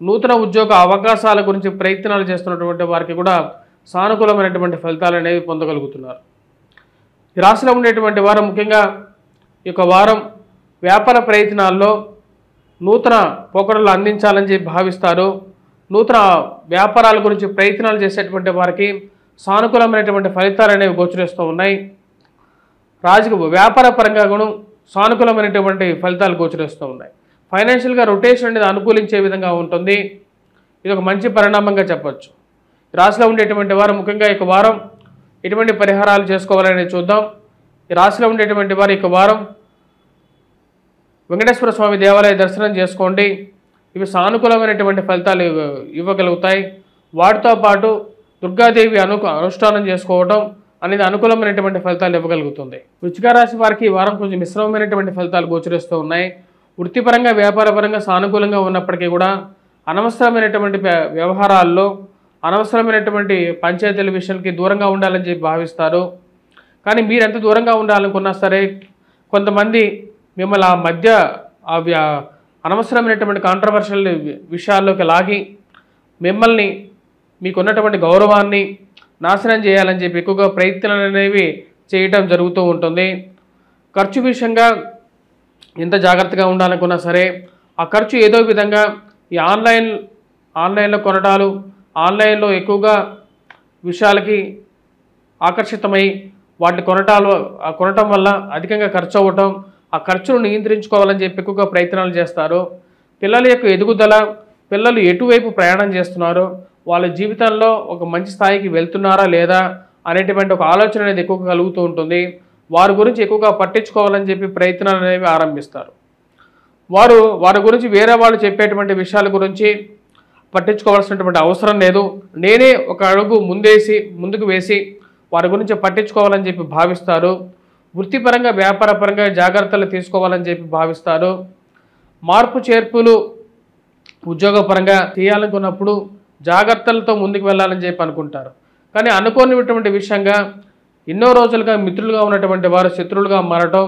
నూతన ఉద్యోగ అవకాశాల గురించి ప్రయత్నాలు చేస్తున్నటువంటి వారికి కూడా సానుకూలమైనటువంటి ఫలితాలు అనేవి పొందగలుగుతున్నారు. ఈ రాశిలో ఉండేటువంటి వారు ముఖ్యంగా ఈ యొక్క వారం వ్యాపార ప్రయత్నాల్లో నూతన పోకడలు అందించాలని చెప్పి భావిస్తారు. నూతన వ్యాపారాల గురించి ప్రయత్నాలు చేసేటువంటి వారికి సానుకూలమైనటువంటి ఫలితాలు అనేవి గోచరిస్తూ ఉన్నాయి. వ్యాపార పరంగా కూడా సానుకూలమైనటువంటి ఫలితాలు గోచరిస్తూ ఉన్నాయి. ఫైనాన్షియల్గా రొటేషన్ అనేది అనుకూలించే విధంగా ఉంటుంది. ఇది ఒక మంచి పరిణామంగా చెప్పచ్చు. రాశిలో ఉండేటువంటి వారు ముఖ్యంగా ఈ వారం ఎటువంటి పరిహారాలు చేసుకోవాలని చూద్దాం. ఈ రాశిలో ఉండేటువంటి వారు ఈ వారం వెంకటేశ్వర స్వామి దేవాలయ దర్శనం చేసుకోండి. ఇవి సానుకూలమైనటువంటి ఫలితాలు ఇవ్వగలుగుతాయి. వాటితో పాటు దుర్గాదేవి అనుష్ఠానం చేసుకోవడం అనేది అనుకూలమైనటువంటి ఫలితాలు ఇవ్వగలుగుతుంది. వృశ్చిక రాశి వారికి ఈ వారం కొంచెం మిశ్రమమైనటువంటి ఫలితాలు గోచరిస్తూ ఉన్నాయి. వృత్తిపరంగా వ్యాపారపరంగా సానుకూలంగా ఉన్నప్పటికీ కూడా అనవసరమైనటువంటి వ్యవహారాల్లో అనవసరమైనటువంటి పంచాయతీల విషయాలకి దూరంగా ఉండాలని చెప్పి భావిస్తారు. కానీ మీరు ఎంత దూరంగా ఉండాలనుకున్నా సరే కొంతమంది మిమ్మల్ని ఆ మధ్య అనవసరమైనటువంటి కాంట్రవర్షియల్ విషయాల్లోకి లాగి మిమ్మల్ని మీకున్నటువంటి గౌరవాన్ని నాశనం చేయాలని చెప్పి ఎక్కువగా ప్రయత్నాలు అనేవి చేయటం జరుగుతూ ఉంటుంది. ఖర్చు విషయంగా ఎంత జాగ్రత్తగా ఉండాలనుకున్నా సరే ఆ ఖర్చు ఏదో విధంగా ఈ ఆన్లైన్లో కొనటాలు, ఆన్లైన్లో ఎక్కువగా విషయాలకి ఆకర్షితమై వాటిని కొనటం వల్ల అధికంగా ఖర్చు అవ్వటం, ఆ ఖర్చును నియంత్రించుకోవాలని చెప్పి ఎక్కువగా ప్రయత్నాలు చేస్తారు. పిల్లల యొక్క ఎదుగుదల, పిల్లలు ఎటువైపు ప్రయాణం చేస్తున్నారో, వాళ్ళ జీవితంలో ఒక మంచి స్థాయికి వెళ్తున్నారా లేదా అనేటువంటి ఒక ఆలోచన అనేది ఎక్కువగా కలుగుతూ ఉంటుంది. వారి గురించి ఎక్కువగా పట్టించుకోవాలని చెప్పి ప్రయత్నాలు అనేవి ఆరంభిస్తారు. వారి గురించి వేరే వాళ్ళు చెప్పేటువంటి విషయాల గురించి పట్టించుకోవాల్సినటువంటి అవసరం లేదు. నేనే ఒక అడుగు ముందుకు వేసి వారి గురించి పట్టించుకోవాలని చెప్పి భావిస్తారు. వృత్తిపరంగా వ్యాపారపరంగా జాగ్రత్తలు తీసుకోవాలని చెప్పి భావిస్తారు. మార్పు చేర్పులు ఉద్యోగపరంగా చేయాలనుకున్నప్పుడు జాగ్రత్తలతో ముందుకు వెళ్ళాలని చెప్పి అనుకుంటారు. కానీ అనుకోనిటువంటి విషయంగా ఎన్నో రోజులుగా మిత్రులుగా ఉన్నటువంటి వారు శత్రువులుగా మారటం,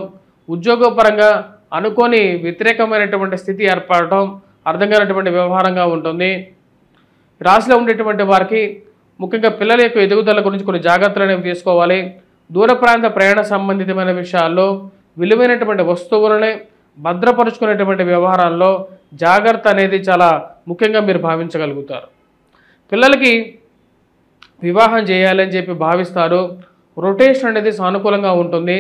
ఉద్యోగపరంగా అనుకోని వ్యతిరేకమైనటువంటి స్థితి ఏర్పడటం అర్థం కానటువంటి వ్యవహారంగా ఉంటుంది. రాశిలో ఉండేటువంటి వారికి ముఖ్యంగా పిల్లల యొక్క ఎదుగుదల గురించి కొన్ని జాగ్రత్తలు అనేవి తీసుకోవాలి. దూర ప్రాంత ప్రయాణ సంబంధితమైన విషయాల్లో విలువైనటువంటి వస్తువులని భద్రపరుచుకునేటువంటి వ్యవహారాల్లో జాగ్రత్త అనేది చాలా ముఖ్యంగా మీరు భావించగలుగుతారు. పిల్లలకి వివాహం చేయాలని చెప్పి భావిస్తారు. రొటేషన్ అనేది సానుకూలంగా ఉంటుంది.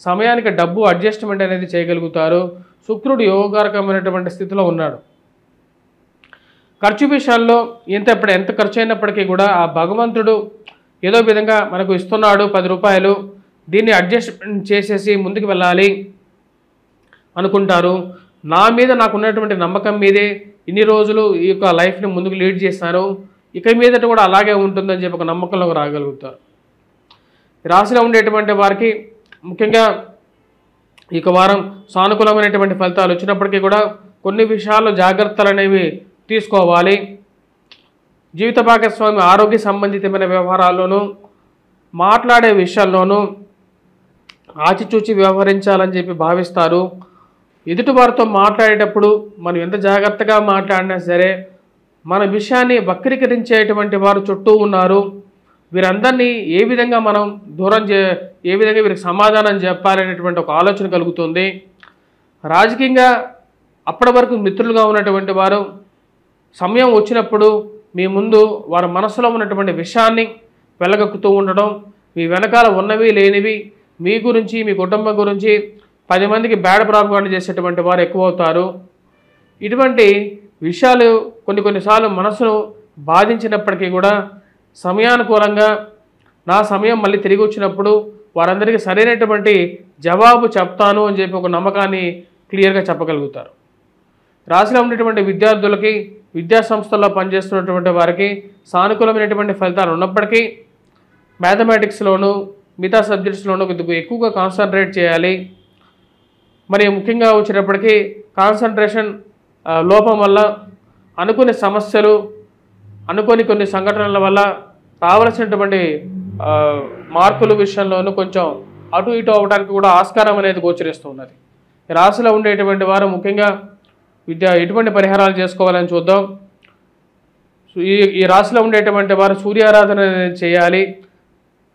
సమయానికి డబ్బు అడ్జస్ట్మెంట్ అనేది చేయగలుగుతారు. శుక్రుడు యోగకారకమైనటువంటి స్థితిలో ఉన్నాడు. ఖర్చు విషయాల్లో ఎంత ఖర్చు అయినప్పటికీ కూడా ఆ భగవంతుడు ఏదో విధంగా మనకు ఇస్తున్నాడు 10 రూపాయలు, దీన్ని అడ్జస్ట్మెంట్ చేసేసి ముందుకు వెళ్ళాలి అనుకుంటారు. నా మీద నాకు ఉన్నటువంటి నమ్మకం మీదే ఇన్ని రోజులు ఈ యొక్క లైఫ్ని ముందుకు లీడ్ చేశాను, ఇక మీదట కూడా అలాగే ఉంటుందని చెప్పి ఒక నమ్మకంలోకి రాగలుగుతారు. రాశిలో ఉండేటువంటి వారికి ముఖ్యంగా ఈ వారం సానుకూలమైనటువంటి ఫలితాలు వచ్చినప్పటికీ కూడా కొన్ని విషయాల్లో జాగ్రత్తలు అనేవి తీసుకోవాలి. జీవిత భాగస్వామి ఆరోగ్య సంబంధితమైన వ్యవహారాల్లోనూ మాట్లాడే విషయాల్లోనూ ఆచితూచి వ్యవహరించాలని చెప్పి భావిస్తారు. ఎదుటివారితో మాట్లాడేటప్పుడు మనం ఎంత జాగ్రత్తగా మాట్లాడినా సరే మన విషయాన్ని వక్రీకరించేటువంటి వారు చుట్టూ ఉన్నారు. వీరందరినీ ఏ విధంగా మనం ఏ విధంగా వీరికి సమాధానం చెప్పాలనేటువంటి ఒక ఆలోచన కలుగుతుంది. రాజకీయంగా అప్పటి వరకు మిత్రులుగా ఉన్నటువంటి వారు సమయం వచ్చినప్పుడు మీ ముందు వారి మనసులో ఉన్నటువంటి విషయాన్ని వెలగక్కుతూ ఉండడం, మీ వెనకాల ఉన్నవి లేనివి మీ గురించి మీ కుటుంబం గురించి 10 మందికి బ్యాడ్ ప్రాపగాండా చేసేటువంటి వారు ఎక్కువ అవుతారు. ఇటువంటి విషయాలు కొన్నిసార్లు మనసును బాధించినప్పటికీ కూడా సమయానుకూలంగా నా సమయం మళ్ళీ తిరిగి వచ్చినప్పుడు వారందరికీ సరైనటువంటి జవాబు చెప్తాను అని చెప్పి ఒక నమ్మకాన్ని క్లియర్గా చెప్పగలుగుతారు. రాశిలో ఉండేటువంటి విద్యార్థులకి, విద్యా సంస్థల్లో పనిచేస్తున్నటువంటి వారికి సానుకూలమైనటువంటి ఫలితాలు ఉన్నప్పటికీ మ్యాథమెటిక్స్లోను మిగతా సబ్జెక్ట్స్లోనూ కొద్దిగా ఎక్కువగా కాన్సన్ట్రేట్ చేయాలి. మరి ముఖ్యంగా వచ్చేటప్పటికీ కాన్సన్ట్రేషన్ లోపం వల్ల అనుకునే సమస్యలు, అనుకోని కొన్ని సంఘటనల వల్ల రావాల్సినటువంటి మార్కుల విషయంలోనూ కొంచెం అటు ఇటు అవ్వడానికి కూడా ఆస్కారం అనేది గోచరిస్తూ ఉన్నది. ఈ రాశిలో ఉండేటువంటి వారు ముఖ్యంగా ఎటువంటి పరిహారాలు చేసుకోవాలని చూద్దాం. ఈ రాశిలో ఉండేటువంటి వారు సూర్యారాధన అనేది చేయాలి,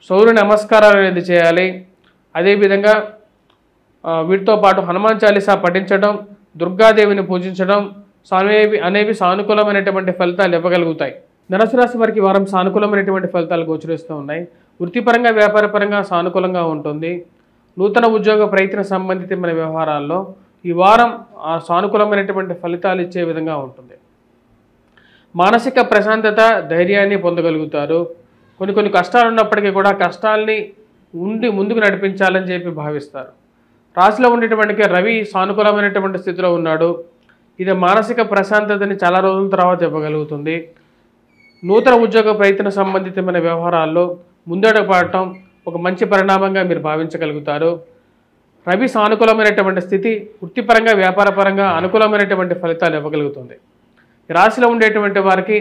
సూర్య నమస్కారాలు అనేది చేయాలి. అదేవిధంగా వీటితో పాటు హనుమాన్ చాలీసా పఠించడం, దుర్గాదేవిని పూజించడం అనేవి సానుకూలమైనటువంటి ఫలితాలు ఇవ్వగలుగుతాయి. ధనుసు రాశి వారికి వారం సానుకూలమైనటువంటి ఫలితాలు గోచరిస్తూ ఉన్నాయి. వృత్తిపరంగా, వ్యాపారపరంగా సానుకూలంగా ఉంటుంది. నూతన ఉద్యోగ ప్రయత్న సంబంధితమైన వ్యవహారాల్లో ఈ వారం సానుకూలమైనటువంటి ఫలితాలు ఇచ్చే విధంగా ఉంటుంది. మానసిక ప్రశాంతత, ధైర్యాన్ని పొందగలుగుతారు. కొన్ని కష్టాలు ఉన్నప్పటికీ కూడా కష్టాల్ని ముందుకు నడిపించాలని చెప్పి భావిస్తారు. రాశిలో ఉండేటువంటి రవి సానుకూలమైనటువంటి స్థితిలో ఉన్నాడు. ఇది మానసిక ప్రశాంతతని చాలా రోజుల తర్వాత ఇవ్వగలుగుతుంది. నూతన ఉద్యోగ ప్రయత్న సంబంధితమైన వ్యవహారాల్లో ముందడుగు పడటం ఒక మంచి పరిణామంగా మీరు భావించగలుగుతారు. రవి సానుకూలమైనటువంటి స్థితి వృత్తిపరంగా, వ్యాపారపరంగా అనుకూలమైనటువంటి ఫలితాలు ఇవ్వగలుగుతుంది. రాశిలో ఉండేటువంటి వారికి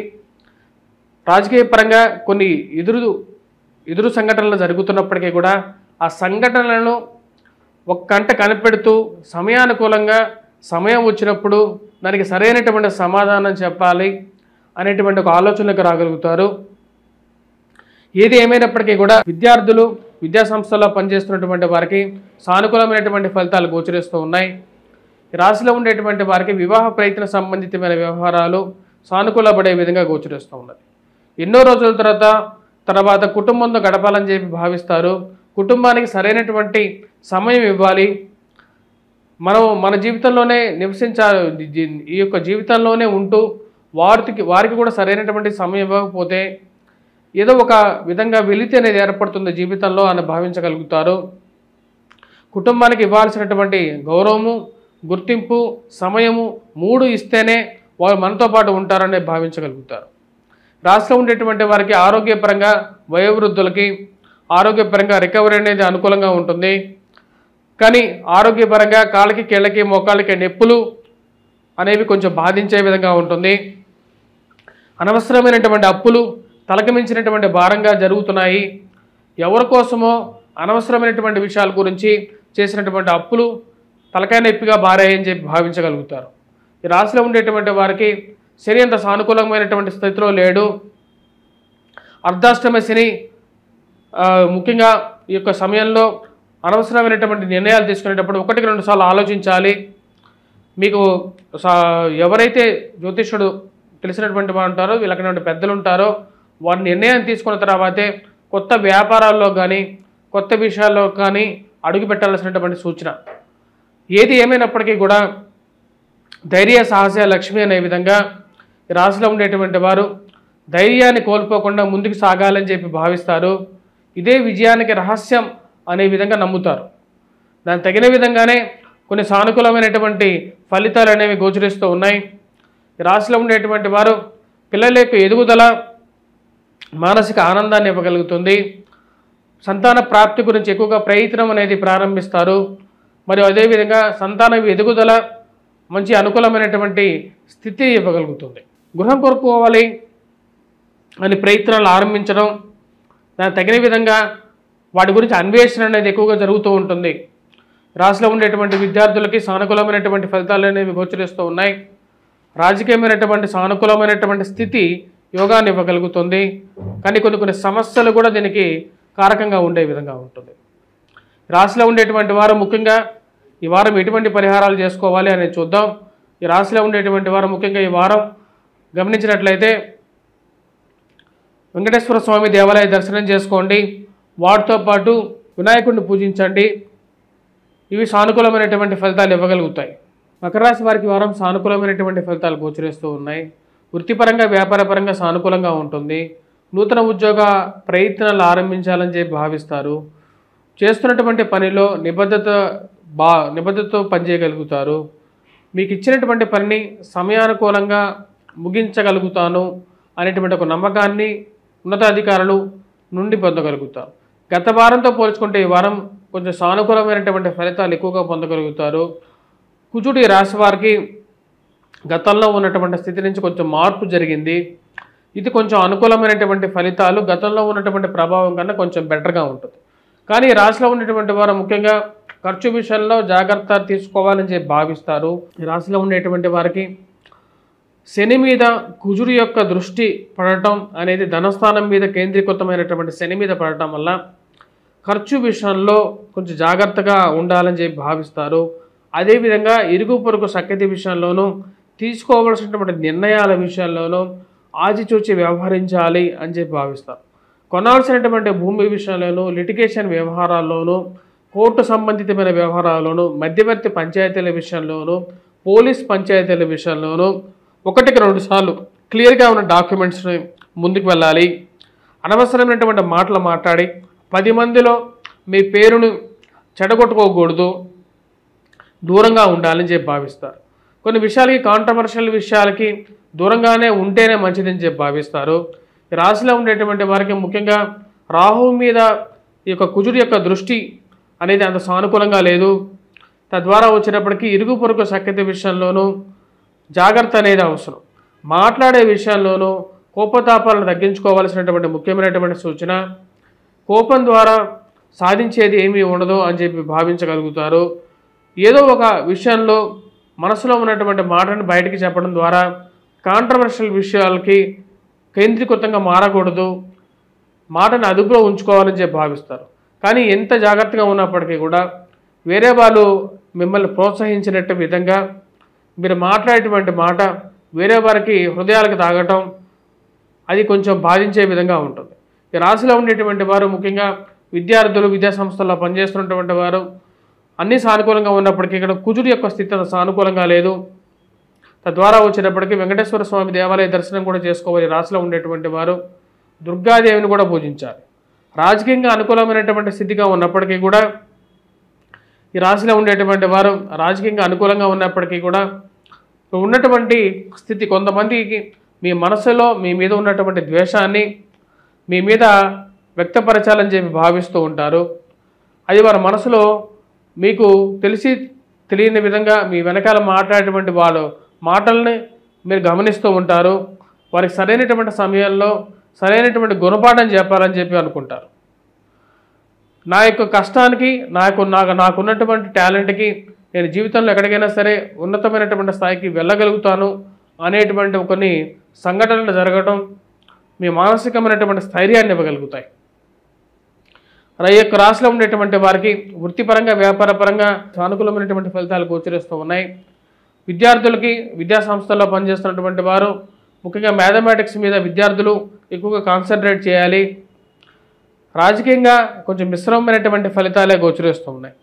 రాజకీయ పరంగా కొన్ని ఎదురు సంఘటనలు జరుగుతున్నప్పటికీ కూడా ఆ సంఘటనలను ఒక కంట కనిపెడుతూ సమయానుకూలంగా సమయం వచ్చినప్పుడు దానికి సరైనటువంటి సమాధానం చెప్పాలి అనేటువంటి ఒక ఆలోచనకు రాగలుగుతారు. ఏది ఏమైనప్పటికీ కూడా విద్యార్థులు, విద్యా సంస్థల్లో పనిచేస్తున్నటువంటి వారికి సానుకూలమైనటువంటి ఫలితాలు గోచరిస్తూ ఉన్నాయి. రాశిలో ఉండేటువంటి వారికి వివాహ ప్రయత్న సంబంధితమైన వ్యవహారాలు సానుకూలపడే విధంగా గోచరిస్తూ ఉన్నది. ఎన్నో రోజుల తర్వాత కుటుంబంతో గడపాలని చెప్పి భావిస్తారు. కుటుంబానికి సరైనటువంటి సమయం ఇవ్వాలి. మన జీవితంలోనే నివసించాలి. ఈ యొక్క జీవితంలోనే ఉంటూ వారికి కూడా సరైనటువంటి సమయం ఇవ్వకపోతే ఏదో ఒక విధంగా వెలితి అనేది ఏర్పడుతుంది జీవితంలో అని భావించగలుగుతారు. కుటుంబానికి ఇవ్వాల్సినటువంటి గౌరవము, గుర్తింపు, సమయము 3 ఇస్తేనే వారు మనతో పాటు ఉంటారని భావించగలుగుతారు. రాశిలో ఉండేటువంటి వారికి ఆరోగ్యపరంగా, వయోవృద్ధులకి ఆరోగ్యపరంగా రికవరీ అనేది అనుకూలంగా ఉంటుంది. కానీ ఆరోగ్యపరంగా కాళ్ళకి, కీళ్ళకి, మోకాళ్ళకి నొప్పులు అనేవి కొంచెం బాధించే విధంగా ఉంటుంది. అనవసరమైనటువంటి అప్పులు తలకు మించినటువంటి భారంగా జరుగుతున్నాయి. ఎవరి కోసమో అనవసరమైనటువంటి విషయాల గురించి చేసినటువంటి అప్పులు తలకాయ నొప్పిగా భారాయని చెప్పి భావించగలుగుతారు. ఈ రాశిలో ఉండేటువంటి వారికి శని అంత సానుకూలమైనటువంటి స్థితిలో లేడు. అర్ధాష్టమ శని ముఖ్యంగా ఈ యొక్క సమయంలో అనవసరమైనటువంటి నిర్ణయాలు తీసుకునేటప్పుడు 1-2 సార్లు ఆలోచించాలి. మీకు ఎవరైతే జ్యోతిష్యుడు తెలిసినటువంటి వారు ఉంటారో, వీళ్ళకి పెద్దలు ఉంటారో వారి నిర్ణయం తీసుకున్న తర్వాతే కొత్త వ్యాపారాల్లో కానీ, కొత్త విషయాల్లో కానీ అడుగు పెట్టాల్సినటువంటి సూచన. ఏది ఏమైనప్పటికీ కూడా ధైర్య, సాహస, లక్ష్మి అనే విధంగా ఈ రాశిలో ఉండేటువంటి వారు ధైర్యాన్ని కోల్పోకుండా ముందుకు సాగాలని చెప్పి భావిస్తారు. ఇదే విజయానికి రహస్యం అనే విధంగా నమ్ముతారు. దానికి తగిన విధంగానే కొన్ని సానుకూలమైనటువంటి ఫలితాలు అనేవి గోచరిస్తూ ఉన్నాయి. ఈ రాశిలో ఉండేటువంటి వారు పిల్లల యొక్క ఎదుగుదల, మానసిక ఆనందాన్ని ఇవ్వగలుగుతుంది. సంతాన ప్రాప్తి గురించి ఎక్కువగా ప్రయత్నం అనేది ప్రారంభిస్తారు. మరియు అదేవిధంగా సంతాన ఎదుగుదల మంచి అనుకూలమైనటువంటి స్థితి ఇవ్వగలుగుతుంది. గృహం కొనుక్కోవాలి అని ప్రయత్నాలు ఆరంభించడం, దానికి తగిన విధంగా వాటి గురించి అన్వేషణ అనేది ఎక్కువగా జరుగుతూ ఉంటుంది. రాశిలో ఉండేటువంటి విద్యార్థులకి సానుకూలమైనటువంటి ఫలితాలు అనేవి గోచరిస్తూ ఉన్నాయి. రాజకీయమైనటువంటి సానుకూలమైనటువంటి స్థితి యోగాన్ని ఇవ్వగలుగుతుంది. కానీ కొన్ని సమస్యలు కూడా దీనికి కారకంగా ఉండే విధంగా ఉంటుంది. రాశిలో ఉండేటువంటి వారు ముఖ్యంగా ఈ వారం ఎటువంటి పరిహారాలు చేసుకోవాలి అనేది చూద్దాం. ఈ రాశిలో ఉండేటువంటి వారు ముఖ్యంగా ఈ వారం గమనించినట్లయితే వెంకటేశ్వర స్వామి దేవాలయ దర్శనం చేసుకోండి. వాటితో పాటు వినాయకుడిని పూజించండి. ఇవి సానుకూలమైనటువంటి ఫలితాలు ఇవ్వగలుగుతాయి. మకర రాశి వారికి వారం సానుకూలమైనటువంటి ఫలితాలు గోచరిస్తూ ఉన్నాయి. వృత్తిపరంగా, వ్యాపారపరంగా సానుకూలంగా ఉంటుంది. నూతన ఉద్యోగ ప్రయత్నాలు ఆరంభించాలని చెప్పి భావిస్తారు. చేస్తున్నటువంటి పనిలో నిబద్ధతతో పనిచేయగలుగుతారు. మీకు ఇచ్చినటువంటి పనిని సమయానుకూలంగా ముగించగలుగుతాను అనేటువంటి ఒక నమ్మకాన్ని ఉన్నతాధికారులు నుండి పొందగలుగుతారు. గత వారంతో పోల్చుకుంటే ఈ వారం కొంచెం సానుకూలమైనటువంటి ఫలితాలు ఎక్కువగా పొందగలుగుతారు. కుజుడు ఈ రాశి వారికి గతంలో ఉన్నటువంటి స్థితి నుంచి కొంచెం మార్పు జరిగింది. ఇది కొంచెం అనుకూలమైనటువంటి ఫలితాలు గతంలో ఉన్నటువంటి ప్రభావం కన్నా కొంచెం బెటర్గా ఉంటుంది. కానీ ఈ రాశిలో ఉన్నటువంటి వారు ముఖ్యంగా ఖర్చు విషయంలో జాగ్రత్త తీసుకోవాలని చెప్పి భావిస్తారు. ఈ రాశిలో ఉండేటువంటి వారికి శని మీద కుజుడు యొక్క దృష్టి పడటం అనేది ధనస్థానం మీద కేంద్రీకృతమైనటువంటి శని మీద పడటం వల్ల ఖర్చు విషయంలో కొంచెం జాగ్రత్తగా ఉండాలని చెప్పి భావిస్తారు. అదేవిధంగా ఇరుగు పొరుగు సఖ్యత విషయంలోనూ తీసుకోవలసినటువంటి నిర్ణయాల విషయంలోనూ ఆచితూచి వ్యవహరించాలి అని చెప్పి భావిస్తారు. కొనాల్సినటువంటి భూమి విషయంలోనూ లిటిగేషన్ వ్యవహారాల్లోనూ కోర్టు సంబంధితమైన వ్యవహారాల్లోనూ మధ్యవర్తి పంచాయతీల విషయంలోనూ పోలీస్ పంచాయతీల విషయంలోనూ 1-2 సార్లు క్లియర్గా ఉన్న డాక్యుమెంట్స్ని ముందుకు వెళ్ళాలి. అనవసరమైనటువంటి మాటలు మాట్లాడి 10 మందిలో మీ పేరును చెడగొట్టుకోకూడదు, దూరంగా ఉండాలని చెప్పి భావిస్తారు. కొన్ని విషయాలకి కాంట్రవర్షియల్ విషయాలకి దూరంగానే ఉంటేనే మంచిదని చెప్పి భావిస్తారు. ఈ రాశిలో ఉండేటువంటి వారికి ముఖ్యంగా రాహువు మీద ఈ యొక్క కుజుడి యొక్క దృష్టి అనేది అంత సానుకూలంగా లేదు. తద్వారా వచ్చినప్పటికీ ఇరుగు పొరుగు సఖ్యత విషయంలోనూ జాగ్రత్త అనేది అవసరం. మాట్లాడే విషయంలోనూ కోపతాపాలను తగ్గించుకోవాల్సినటువంటి ముఖ్యమైనటువంటి సూచన. కోపం ద్వారా సాధించేది ఏమీ ఉండదు అని చెప్పి భావించగలుగుతారు. ఏదో ఒక విషయంలో మనసులో ఉన్నటువంటి మాటను బయటికి చెప్పడం ద్వారా కాంట్రవర్షియల్ విషయాలకి కేంద్రీకృతంగా మారకూడదు, మాటను అదుపులో ఉంచుకోవాలని చెప్పి భావిస్తారు. కానీ ఎంత జాగ్రత్తగా ఉన్నప్పటికీ కూడా వేరే వాళ్ళు మిమ్మల్ని ప్రోత్సహించినట్టు విధంగా మీరు మాట్లాడేటువంటి మాట వేరే వారికి హృదయాలకు తాగటం అది కొంచెం బాధించే విధంగా ఉంటుంది. ఈ రాశిలో ఉండేటువంటి వారు ముఖ్యంగా విద్యార్థులు, విద్యా సంస్థల్లో పనిచేస్తున్నటువంటి వారు అన్నీ సానుకూలంగా ఉన్నప్పటికీ ఇక్కడ కుజుడి యొక్క స్థితి సానుకూలంగా లేదు. తద్వారా వచ్చేటప్పటికీ వెంకటేశ్వర స్వామి దేవాలయ దర్శనం కూడా చేసుకోవాలి. రాశిలో ఉండేటువంటి వారు దుర్గాదేవిని కూడా పూజించాలి. రాజకీయంగా అనుకూలమైనటువంటి స్థితిగా ఉన్నప్పటికీ కూడా ఈ రాశిలో ఉండేటువంటి వారు రాజకీయంగా అనుకూలంగా ఉన్నప్పటికీ కూడా ఉన్నటువంటి స్థితి కొంతమందికి మీ మనసులో మీ మీద ఉన్నటువంటి ద్వేషాన్ని మీ మీద వ్యక్తపరచాలని చెప్పి భావిస్తూ ఉంటారు. అది వారి మనసులో మీకు తెలిసి తెలియని విధంగా మీ వెనకాల మాట్లాడేటువంటి వాళ్ళ మాటల్ని మీరు గమనిస్తూ ఉంటారు. వారికి సరైనటువంటి సమయంలో సరైనటువంటి గుణపాఠం చెప్పాలని చెప్పి అనుకుంటారు. నా యొక్క కష్టానికి నాకున్నటువంటి టాలెంట్కి నేను జీవితంలో ఎక్కడికైనా సరే ఉన్నతమైనటువంటి స్థాయికి వెళ్ళగలుగుతాను అనేటువంటి కొన్ని సంఘటనలు జరగడం మీ మానసికమైనటువంటి స్థైర్యాన్ని ఇవ్వగలుగుతాయి. ఈ యొక్క రాశిలో ఉండేటువంటి వారికి వృత్తిపరంగా వ్యాపారపరంగా సానుకూలమైనటువంటి ఫలితాలు గోచరిస్తూ ఉన్నాయి. విద్యార్థులకి విద్యా సంస్థల్లో పనిచేస్తున్నటువంటి వారు ముఖ్యంగా మ్యాథమెటిక్స్ మీద విద్యార్థులు ఎక్కువగా కాన్సన్ట్రేట్ చేయాలి. రాజకీయంగా కొంచెం మిశ్రమమైనటువంటి ఫలితాలే గోచరిస్తూ ఉన్నాయి.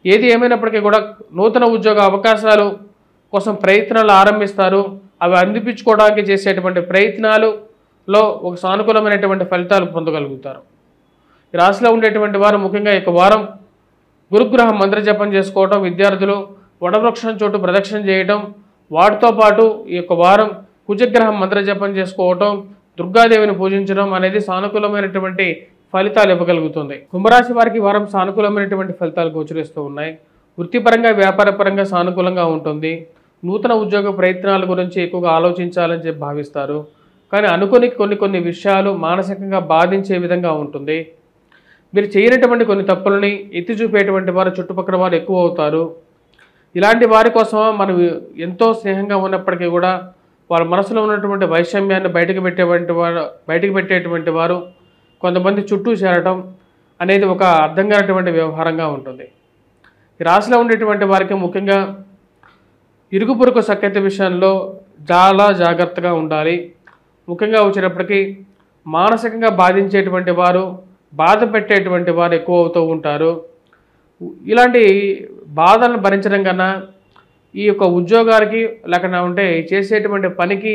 ఏది ఏమైనప్పటికీ కూడా నూతన ఉద్యోగ అవకాశాలు కోసం ప్రయత్నాలు ఆరంభిస్తారు. అవి అందిపించుకోవడానికి చేసేటువంటి ప్రయత్నాలలో ఒక సానుకూలమైనటువంటి ఫలితాలు పొందగలుగుతారు. ఈ రాశిలో ఉండేటువంటి వారు ముఖ్యంగా ఈ వారం గురుగ్రహ మంత్రజపం చేసుకోవడం, విద్యార్థులు వడవృక్షం చోటు ప్రదక్షిణ చేయడం, వాటితో పాటు ఈ వారం కుజగ్రహం మంత్రజపం చేసుకోవటం, దుర్గాదేవిని పూజించడం అనేది సానుకూలమైనటువంటి ఫలితాలు ఇవ్వగలుగుతుంది. కుంభరాశి వారికి వారం సానుకూలమైనటువంటి ఫలితాలు గోచరిస్తూ ఉన్నాయి. వృత్తిపరంగా వ్యాపారపరంగా సానుకూలంగా ఉంటుంది. నూతన ఉద్యోగ ప్రయత్నాల గురించి ఎక్కువగా ఆలోచించాలని చెప్పి భావిస్తారు. కానీ అనుకుని కొన్ని విషయాలు మానసికంగా బాధించే విధంగా ఉంటుంది. మీరు చేయనటువంటి కొన్ని తప్పులని ఎత్తి చూపేటువంటి వారు చుట్టుపక్కల వారు ఎక్కువ అవుతారు. ఇలాంటి వారి కోసం మనం ఎంతో స్నేహంగా ఉన్నప్పటికీ కూడా వారి మనసులో ఉన్నటువంటి వైషమ్యాన్ని బయటకు పెట్టేటువంటి వారు కొంతమంది చుట్టూ చేరటం అనేది ఒక అర్థం కానటువంటి వ్యవహారంగా ఉంటుంది. ఈ రాశిలో ఉండేటువంటి వారికి ముఖ్యంగా ఇరుగు పొరుగు సఖ్యత విషయంలో చాలా జాగ్రత్తగా ఉండాలి. ముఖ్యంగా వచ్చేటప్పటికి మానసికంగా బాధించేటువంటి వారు, బాధ పెట్టేటువంటి వారు ఎక్కువ అవుతూ ఉంటారు. ఇలాంటి బాధలను భరించడం కన్నా ఈ యొక్క ఉద్యోగానికి లేకుండా ఉంటే చేసేటువంటి పనికి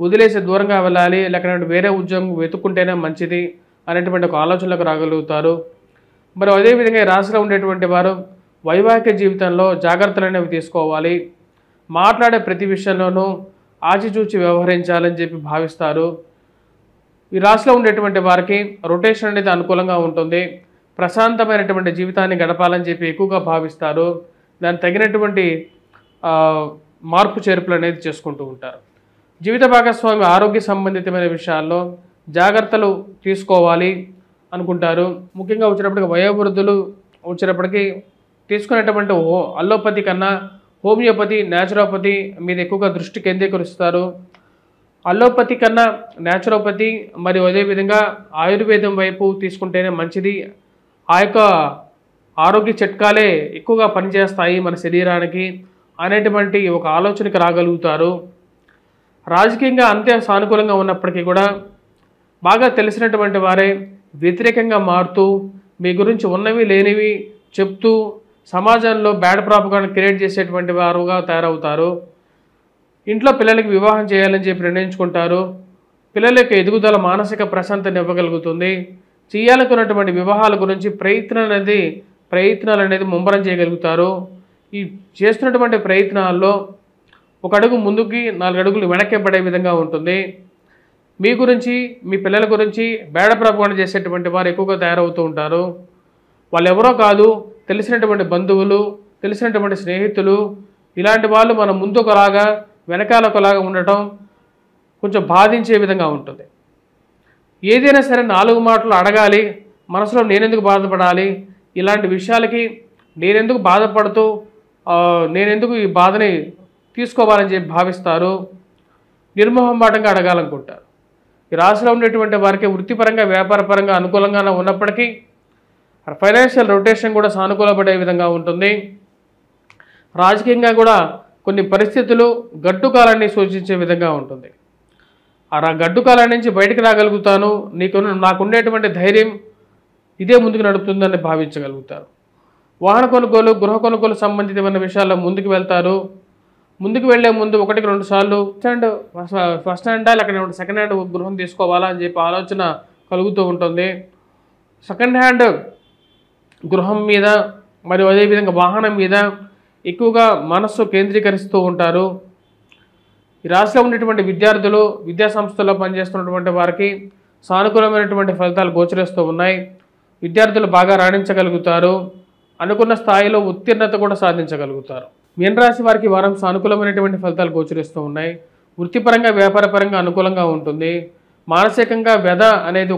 వదిలేసి దూరంగా వెళ్ళాలి, లేకపోతే వేరే ఉద్యోగం వెతుక్కుంటేనే మంచిది అనేటువంటి ఒక ఆలోచనలకు రాగలుగుతారు. మరి అదేవిధంగా ఈ రాశిలో ఉండేటువంటి వారు వైవాహిక జీవితంలో జాగ్రత్తలు అనేవి తీసుకోవాలి. మాట్లాడే ప్రతి విషయంలోనూ ఆచితూచి వ్యవహరించాలని చెప్పి భావిస్తారు. ఈ రాశిలో ఉండేటువంటి వారికి రొటేషన్ అనేది అనుకూలంగా ఉంటుంది. ప్రశాంతమైనటువంటి జీవితాన్ని గడపాలని చెప్పి ఎక్కువగా భావిస్తారు. దానికి తగినటువంటి మార్పు చేర్పులు అనేది చేసుకుంటూ ఉంటారు. జీవిత భాగస్వామి ఆరోగ్య సంబంధితమైన విషయాల్లో జాగ్రత్తలు తీసుకోవాలి అనుకుంటారు. ముఖ్యంగా వచ్చేటప్పటికి వయోవృద్ధులు వచ్చేటప్పటికి తీసుకునేటువంటి అల్లోపతి కన్నా హోమియోపతి, న్యాచురోపతి మీద ఎక్కువగా దృష్టి కేంద్రీకరిస్తారు. అల్లోపతి కన్నా న్యాచురోపతి మరియు అదేవిధంగా ఆయుర్వేదం వైపు తీసుకుంటేనే మంచిది. ఆ యొక్క ఆరోగ్య చిట్కాలే ఎక్కువగా పనిచేస్తాయి మన శరీరానికి అనేటువంటి ఒక ఆలోచనకి రాగలుగుతారు. రాజకీయంగా అంతే సానుకూలంగా ఉన్నప్పటికీ కూడా బాగా తెలిసినటువంటి వారే వ్యతిరేకంగా మారుతూ మీ గురించి ఉన్నవి లేనివి చెప్తూ సమాజంలో బ్యాడ్ ప్రాపగాండా క్రియేట్ చేసేటువంటి వారుగా తయారవుతారు. ఇంట్లో పిల్లలకి వివాహం చేయాలని చెప్పి నిర్ణయించుకుంటారు. పిల్లల యొక్క ఎదుగుదల మానసిక ప్రశాంతత ఇవ్వగలుగుతుంది. చేయాలనుకున్నటువంటి వివాహాల గురించి ప్రయత్నాలు అనేది ముమ్మరం చేయగలుగుతారు. ఈ చేస్తున్నటువంటి ప్రయత్నాల్లో ఒక అడుగు ముందుకి 4 అడుగులు వెనక్కి పడే విధంగా ఉంటుంది. మీ గురించి మీ పిల్లల గురించి బ్యాడ్ ప్రాపగాండా చేసేటువంటి వారు ఎక్కువగా తయారవుతూ ఉంటారు. వాళ్ళు ఎవరో కాదు, తెలిసినటువంటి బంధువులు, తెలిసినటువంటి స్నేహితులు, ఇలాంటి వాళ్ళు మన ముందు ఒకలాగా వెనకాల ఒకలాగా ఉండటం కొంచెం బాధించే విధంగా ఉంటుంది. ఏదైనా సరే 4 మాటలు అడగాలి, మనసులో నేనెందుకు బాధపడాలి, ఇలాంటి విషయాలకి నేనెందుకు బాధపడుతూ నేనెందుకు ఈ బాధని తీసుకోవాలని చెప్పి భావిస్తారు. నిర్మోహమాటంగా అడగాలనుకుంటారు. ఈ రాశిలో ఉండేటువంటి వారికి వృత్తిపరంగా వ్యాపారపరంగా అనుకూలంగానే ఉన్నప్పటికీ ఫైనాన్షియల్ రొటేషన్ కూడా సానుకూలపడే విధంగా ఉంటుంది. రాజకీయంగా కూడా కొన్ని పరిస్థితులు గడ్డుకాలాన్ని సూచించే విధంగా ఉంటుంది. ఆ గడ్డుకాలం నుంచి బయటకు రాగలుగుతాను, నాకుండేటువంటి ధైర్యం ఇదే ముందుకు నడుపుతుందని భావించగలుగుతారు. వాహన కొనుగోలు, గృహ కొనుగోలు సంబంధితమైన విషయాల్లో ముందుకు వెళ్తారు. ముందుకు వెళ్లే ముందు 1-2 సార్లు ఫస్ట్ హ్యాండా లేకపోతే సెకండ్ హ్యాండ్ గృహం తీసుకోవాలా అని చెప్పి ఆలోచన కలుగుతూ ఉంటుంది. సెకండ్ హ్యాండ్ గృహం మీద మరియు అదేవిధంగా వాహనం మీద ఎక్కువగా మనస్సు కేంద్రీకరిస్తూ ఉంటారు. ఈ రాశిలో ఉండేటువంటి విద్యార్థులు, విద్యా సంస్థల్లో పనిచేస్తున్నటువంటి వారికి సానుకూలమైనటువంటి ఫలితాలు గోచరిస్తూ ఉన్నాయి. విద్యార్థులు బాగా రాణించగలుగుతారు. అనుకున్న స్థాయిలో ఉత్తీర్ణత కూడా సాధించగలుగుతారు. మీన రాశి వారికి వారం సానుకూలమైనటువంటి ఫలితాలు గోచరిస్తూ ఉన్నాయి. వృత్తిపరంగా వ్యాపారపరంగా అనుకూలంగా ఉంటుంది. మానసికంగా వ్యధ అనేది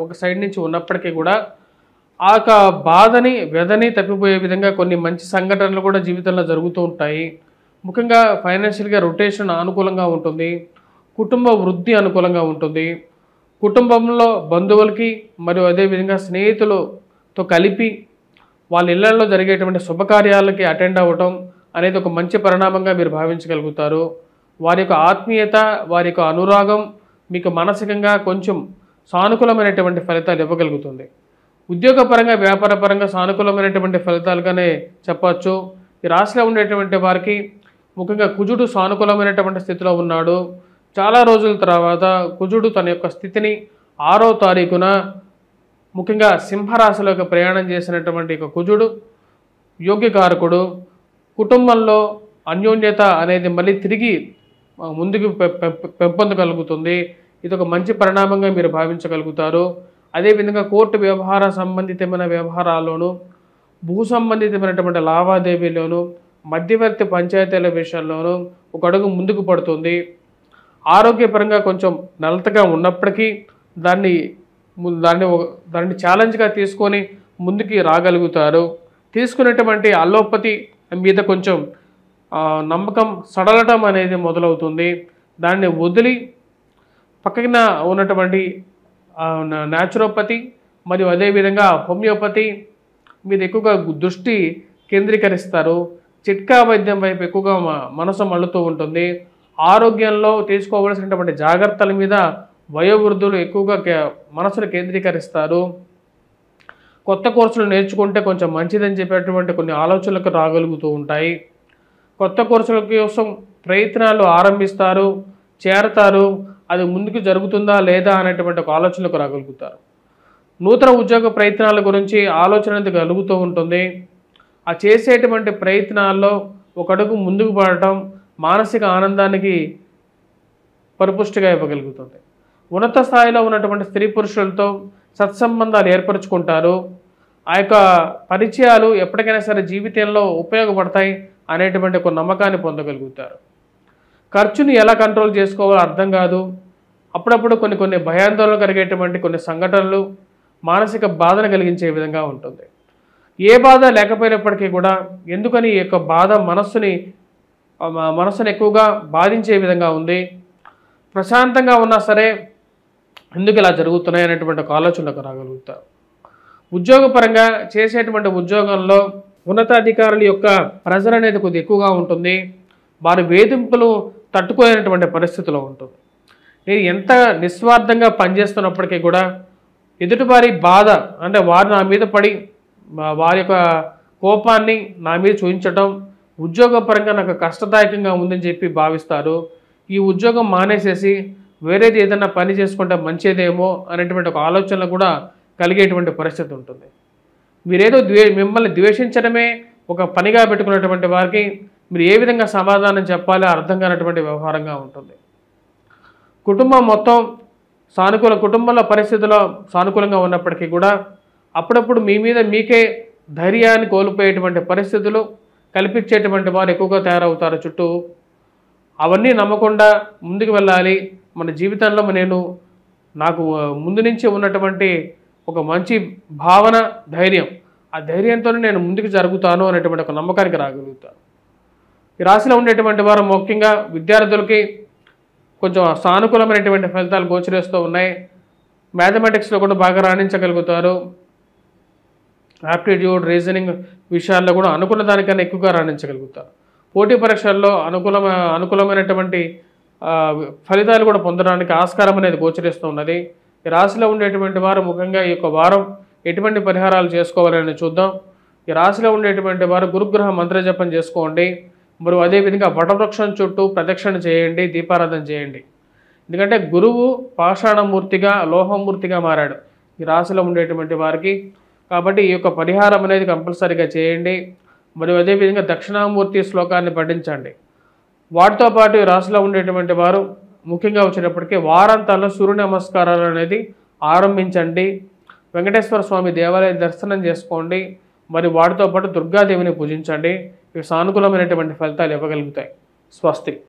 ఒక సైడ్ నుంచి ఉన్నప్పటికీ కూడా ఆ యొక్క వ్యధని తప్పిపోయే విధంగా కొన్ని మంచి సంఘటనలు కూడా జీవితంలో జరుగుతూ ఉంటాయి. ముఖ్యంగా ఫైనాన్షియల్గా రొటేషన్ అనుకూలంగా ఉంటుంది. కుటుంబ వృద్ధి అనుకూలంగా ఉంటుంది. కుటుంబంలో బంధువులకి మరియు అదేవిధంగా స్నేహితులతో కలిపి వాళ్ళ ఇళ్లలో జరిగేటువంటి శుభకార్యాలకి అటెండ్ అవ్వటం అనేది ఒక మంచి పరిణామంగా మీరు భావించగలుగుతారు. వారి యొక్క ఆత్మీయత, వారి యొక్క అనురాగం మీకు మానసికంగా కొంచెం సానుకూలమైనటువంటి ఫలితాలు ఇవ్వగలుగుతుంది. ఉద్యోగపరంగా వ్యాపారపరంగా సానుకూలమైనటువంటి ఫలితాలుగానే చెప్పచ్చు. ఈ రాశిలో ఉండేటువంటి వారికి ముఖ్యంగా కుజుడు సానుకూలమైనటువంటి స్థితిలో ఉన్నాడు. చాలా రోజుల తర్వాత కుజుడు తన యొక్క స్థితిని 6వ తారీఖున ముఖ్యంగా సింహరాశిలోకి ప్రయాణం చేసినటువంటి కుజుడు యోగ్యకారకుడు. కుటుంబంలో అన్యోన్యత అనేది మళ్ళీ తిరిగి ముందుకు పెంపొందగలుగుతుంది. ఇది ఒక మంచి పరిణామంగా మీరు భావించగలుగుతారు. అదేవిధంగా కోర్టు వ్యవహార సంబంధితమైన వ్యవహారాల్లోనూ, భూ సంబంధితమైనటువంటి లావాదేవీల్లోనూ, మధ్యవర్తి పంచాయతీల విషయంలోనూ ఒక అడుగు ముందుకు పడుతుంది. ఆరోగ్యపరంగా కొంచెం నలతగా ఉన్నప్పటికీ దాన్ని ఛాలెంజ్గా తీసుకొని ముందుకి రాగలుగుతారు. తీసుకునేటువంటి అల్లోపతి మీద కొంచెం నమ్మకం సడలటం అనేది మొదలవుతుంది. దాన్ని వదిలి పక్కన ఉన్నటువంటి న్యాచురోపతి మరియు అదేవిధంగా హోమియోపతి మీద ఎక్కువగా దృష్టి కేంద్రీకరిస్తారు. చిట్కా వైద్యం వైపు ఎక్కువగా మనసు మళ్ళుతూ ఉంటుంది. ఆరోగ్యంలో తీసుకోవలసినటువంటి జాగ్రత్తల మీద వయోవృద్ధులు ఎక్కువగా మనసును కేంద్రీకరిస్తారు. కొత్త కోర్సులు నేర్చుకుంటే కొంచెం మంచిదని చెప్పేటువంటి కొన్ని ఆలోచనలకు రాగలుగుతూ ఉంటాయి. కొత్త కోర్సుల కోసం ప్రయత్నాలు ఆరంభిస్తారు, చేరతారు. అది ముందుకు జరుగుతుందా లేదా అనేటువంటి ఒక ఆలోచనలకు రాగలుగుతారు. నూతన ఉద్యోగ ప్రయత్నాల గురించి ఆలోచన కలుగుతూ ఉంటుంది. ఆ చేసేటువంటి ప్రయత్నాల్లో ఒక అడుగు ముందుకు పడటం మానసిక ఆనందానికి పరిపుష్టిగా ఇవ్వగలుగుతుంది. ఉన్నత స్థాయిలో ఉన్నటువంటి స్త్రీ పురుషులతో సత్సంబంధాలు ఏర్పరచుకుంటారు. ఆ యొక్క పరిచయాలు ఎప్పటికైనా సరే జీవితంలో ఉపయోగపడతాయి అనేటువంటి ఒక నమ్మకాన్ని పొందగలుగుతారు. ఖర్చుని ఎలా కంట్రోల్ చేసుకోవాలో అర్థం కాదు. అప్పుడప్పుడు కొన్ని భయాందోళన కలిగేటువంటి కొన్ని సంఘటనలు మానసిక బాధను కలిగించే విధంగా ఉంటుంది. ఏ బాధ లేకపోయినప్పటికీ కూడా ఎందుకని ఈ యొక్క బాధ మనస్సుని ఎక్కువగా బాధించే విధంగా ఉంది, ప్రశాంతంగా ఉన్నా సరే ఎందుకు ఇలా జరుగుతున్నాయి అనేటువంటి ఒక ఆలోచనలకు రాగలుగుతారు. ఉద్యోగపరంగా చేసేటువంటి ఉద్యోగంలో ఉన్నతాధికారుల యొక్క ప్రెజర్ అనేది కొద్దిగా ఎక్కువగా ఉంటుంది. వారి వేధింపులు తట్టుకోలేనటువంటి పరిస్థితిలో ఉంటుంది. నేను ఎంత నిస్వార్థంగా పనిచేస్తున్నప్పటికీ కూడా ఎదుటివారి బాధ అంటే వారు నా మీద పడి వారి యొక్క కోపాన్ని నా మీద చూపించటం ఉద్యోగపరంగా నాకు కష్టదాయకంగా ఉందని చెప్పి భావిస్తారు. ఈ ఉద్యోగం మానేసేసి వేరేది ఏదైనా పని చేసుకుంటే మంచిదేమో అనేటువంటి ఒక ఆలోచనలు కూడా కలిగేటువంటి పరిస్థితి ఉంటుంది. మీరేదో మిమ్మల్ని ద్వేషించడమే ఒక పనిగా పెట్టుకున్నటువంటి వారికి మీరు ఏ విధంగా సమాధానం చెప్పాలో అర్థం కానటువంటి వ్యవహారంగా ఉంటుంది. కుటుంబం మొత్తం కుటుంబంలో పరిస్థితుల్లో సానుకూలంగా ఉన్నప్పటికీ కూడా అప్పుడప్పుడు మీ మీద మీకే ధైర్యాన్ని కోల్పోయేటువంటి పరిస్థితులు కల్పించేటువంటి వారు ఎక్కువగా తయారవుతారు చుట్టూ. అవన్నీ నమ్మకుండా ముందుకు వెళ్ళాలి. మన జీవితంలో నాకు ముందు నుంచి ఉన్నటువంటి ఒక మంచి భావన, ధైర్యం, ఆ ధైర్యంతోనే నేను ముందుకు జరుగుతాను అనేటువంటి ఒక నమ్మకానికి రాగలుగుతాను. ఈ రాశిలో ఉండేటువంటి వారు ముఖ్యంగా విద్యార్థులకి కొంచెం సానుకూలమైనటువంటి ఫలితాలు గోచరిస్తూ ఉన్నాయి. మ్యాథమెటిక్స్లో కూడా బాగా రాణించగలుగుతారు. యాప్టిట్యూడ్, రీజనింగ్ విషయాల్లో కూడా అనుకున్న దానికన్నా ఎక్కువగా రాణించగలుగుతారు. పోటీ పరీక్షల్లో అనుకూలమైనటువంటి ఫలితాలు కూడా పొందడానికి ఆస్కారం అనేది గోచరిస్తూ ఉన్నది. ఈ రాశిలో ఉండేటువంటి వారు ముఖ్యంగా ఈ యొక్క వారం ఎటువంటి పరిహారాలు చేసుకోవాలని చూద్దాం. ఈ రాశిలో ఉండేటువంటి వారు గురుగ్రహ మంత్రజపం చేసుకోండి. మరియు అదేవిధంగా వటవృక్షం చుట్టూ ప్రదక్షిణ చేయండి, దీపారాధన చేయండి. ఎందుకంటే గురువు పాషాణమూర్తిగా, లోహమూర్తిగా మారాడు ఈ రాశిలో ఉండేటువంటి వారికి. కాబట్టి ఈ యొక్క పరిహారం అనేది కంపల్సరీగా చేయండి. మరియు అదేవిధంగా దక్షిణామూర్తి శ్లోకాన్ని పఠించండి. వాటితో పాటు ఈ రాశిలో ఉండేటువంటి వారు ముఖ్యంగా వచ్చేటప్పటికీ వారాంతాల్లో సూర్య నమస్కారాలు అనేది ఆరంభించండి. వెంకటేశ్వర స్వామి దేవాలయ దర్శనం చేసుకోండి. మరి వాటితో పాటు దుర్గాదేవిని పూజించండి. ఇవి సానుకూలమైనటువంటి ఫలితాలు ఇవ్వగలుగుతాయి. స్వస్తి.